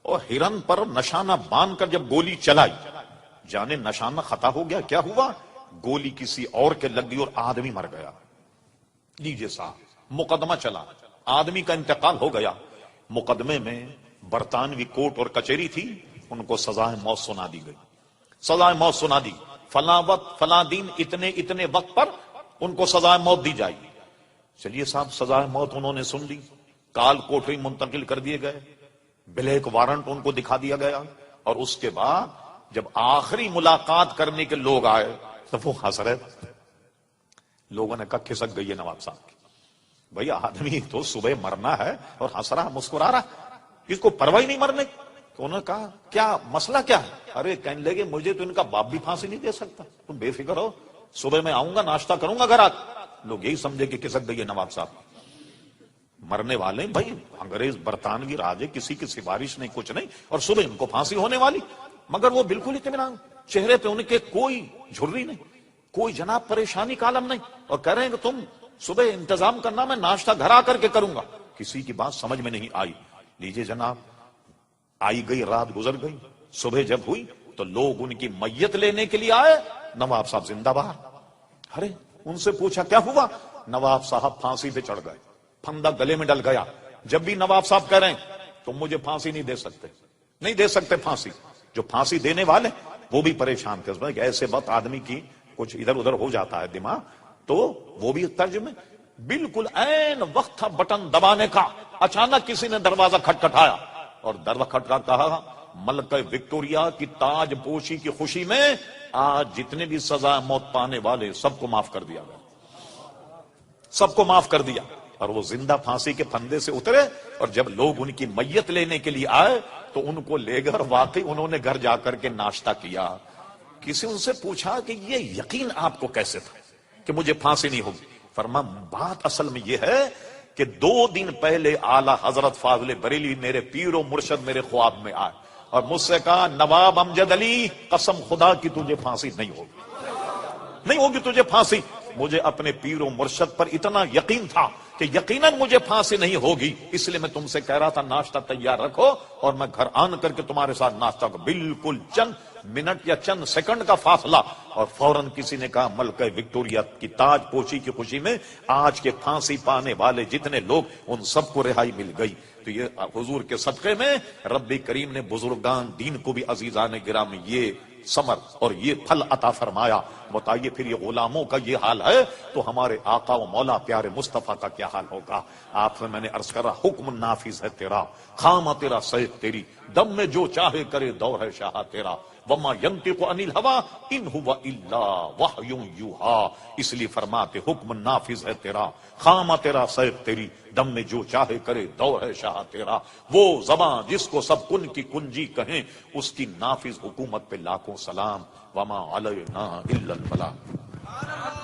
اور ہرن پر نشانہ باندھ کر جب گولی چلائی, جانے نشانہ خطا ہو گیا, کیا ہوا, گولی کسی اور کے لگ گئی اور آدمی مر گیا. لیجیے صاحب مقدمہ چلا, آدمی کا انتقال ہو گیا. مقدمے میں برطانوی کوٹ اور کچہری تھی, ان کو سزائے موت سنا دی گئی. سزائے موت سنا دی, فلاں وقت فلاں دن اتنے وقت پر ان کو سزائے موت دی جائے گی. چلیے صاحب سزائے موت انہوں نے سن لی, کال کوٹری منتقل کر دیے گئے, بلیک وارنٹ ان کو دکھا دیا گیا. اور اس کے بعد جب آخری ملاقات کرنے کے لوگ آئے تو وہ ہنس رہے. لوگوں نے کہا کھسک گئی ہے نواب صاحب کی. بھئی آدمی تو صبح مرنا ہے اور ہنس رہا مسکرا رہا, اس کو پرواہ نہیں مرنے. تو انہوں نے کہا کیا مسئلہ کیا ہے؟ ارے کہنے لگے مجھے تو ان کا باپ بھی پھانسی نہیں دے سکتا, تم بے فکر ہو, صبح میں آؤں گا ناشتہ کروں گا گھر آ. لوگ یہی سمجھے کہ کھسک گئی ہے نواب صاحب. مرنے والے بھائی انگریز برطانوی راجے, کسی کی سفارش نہیں, کچھ نہیں, اور صبح ان کو پھانسی ہونے والی. مگر وہ بالکل اطمینان, چہرے پہ ان کے کوئی جھرری نہیں, کوئی جناب پریشانی کا عالم نہیں, اور کہہ رہے ہیں کہ تم صبح انتظام کرنا, میں ناشتہ گھر آ کر کے کروں گا. کسی کی بات سمجھ میں نہیں آئی. لیجیے جناب, آئی گئی رات گزر گئی, صبح جب ہوئی تو لوگ ان کی میت لینے کے لیے آئے. نواب صاحب زندہ باہر. ارے ان سے پوچھا کیا ہوا؟ نواب صاحب پھانسی پہ چڑھ گئے, پھندا گلے میں ڈل گیا. جب بھی نواب صاحب کہہ رہے ہیں تم مجھے پھانسی نہیں دے سکتے پھانسی. جو پھانسی دینے والے وہ بھی پریشان تھے کہ ایسے وقت آدمی کی کچھ ادھر ادھر ہو جاتا ہے دماغ, تو وہ بھی ترجمے. بالکل عین وقت تھا بٹن دبانے کا, اچانک کسی نے دروازہ کھٹکھٹایا اور دروازہ کھٹکھٹا کہا ملکہ وکٹوریا کی تاج پوشی کی خوشی میں آج جتنے بھی سزا موت پانے والے سب کو معاف کر دیا گیا, سب کو معاف کر دیا. اور وہ زندہ پھانسی کے پھندے سے اترے, اور جب لوگ ان کی میت لینے کے لیے آئے تو ان کو لے گئے, اور واقعی انہوں نے گھر جا کر کے ناشتہ کیا. کسی ان سے پوچھا کہ یہ یقین آپ کو کیسے تھا کہ مجھے پھانسی نہیں ہوگی؟ فرما بات اصل میں یہ ہے کہ 2 دن پہلے اعلی حضرت فاضل بریلی میرے پیر و مرشد میرے خواب میں آئے اور مجھ سے کہا نواب امجد علی قسم خدا کی تجھے پھانسی نہیں ہوگی تجھے پھانسی. مجھے اپنے پیر و مرشد پر اتنا یقین تھا کہ یقیناً مجھے پھانسی نہیں ہوگی, اس لیے میں تم سے کہہ رہا تھا ناشتہ تیار رکھو اور میں گھر آن کر کے تمہارے ساتھ ناشتہ کروں. بالکل چند منٹ یا چند سیکنڈ کا فاصلہ, اور فوراً کسی نے کہا ملکہ وکٹوریا کی تاج پوشی کی خوشی میں آج کے پھانسی پانے والے جتنے لوگ ان سب کو رہائی مل گئی. تو یہ حضور کے صدقے میں رب کریم نے بزرگان دین کو بھی عزیزان گرامی یہ ثمر اور یہ پھل عطا فرمایا. بتائیے پھر یہ غلاموں کا یہ حال ہے تو ہمارے آقا و مولا پیارے مصطفیٰ کا کیا حال ہوگا. آپ سے میں نے عرض کرا حکم نافذ ہے تیرا، خامہ تیرا سیف تیری، دم میں جو چاہے کرے دور ہے شاہ تیرا. وما ينطق عن الهوى ان هو الا وحی یوحى. اس لیے فرماتے حکم نافذ ہے تیرا، خامہ تیرا سیف تیری، دم میں جو چاہے کرے دور ہے شاہ تیرا. وہ زبان جس کو سب کن کی کنجی کہیں، اس کی نافذ حکومت پہ لاکھوں سلام. وما علینا الا البلاغ.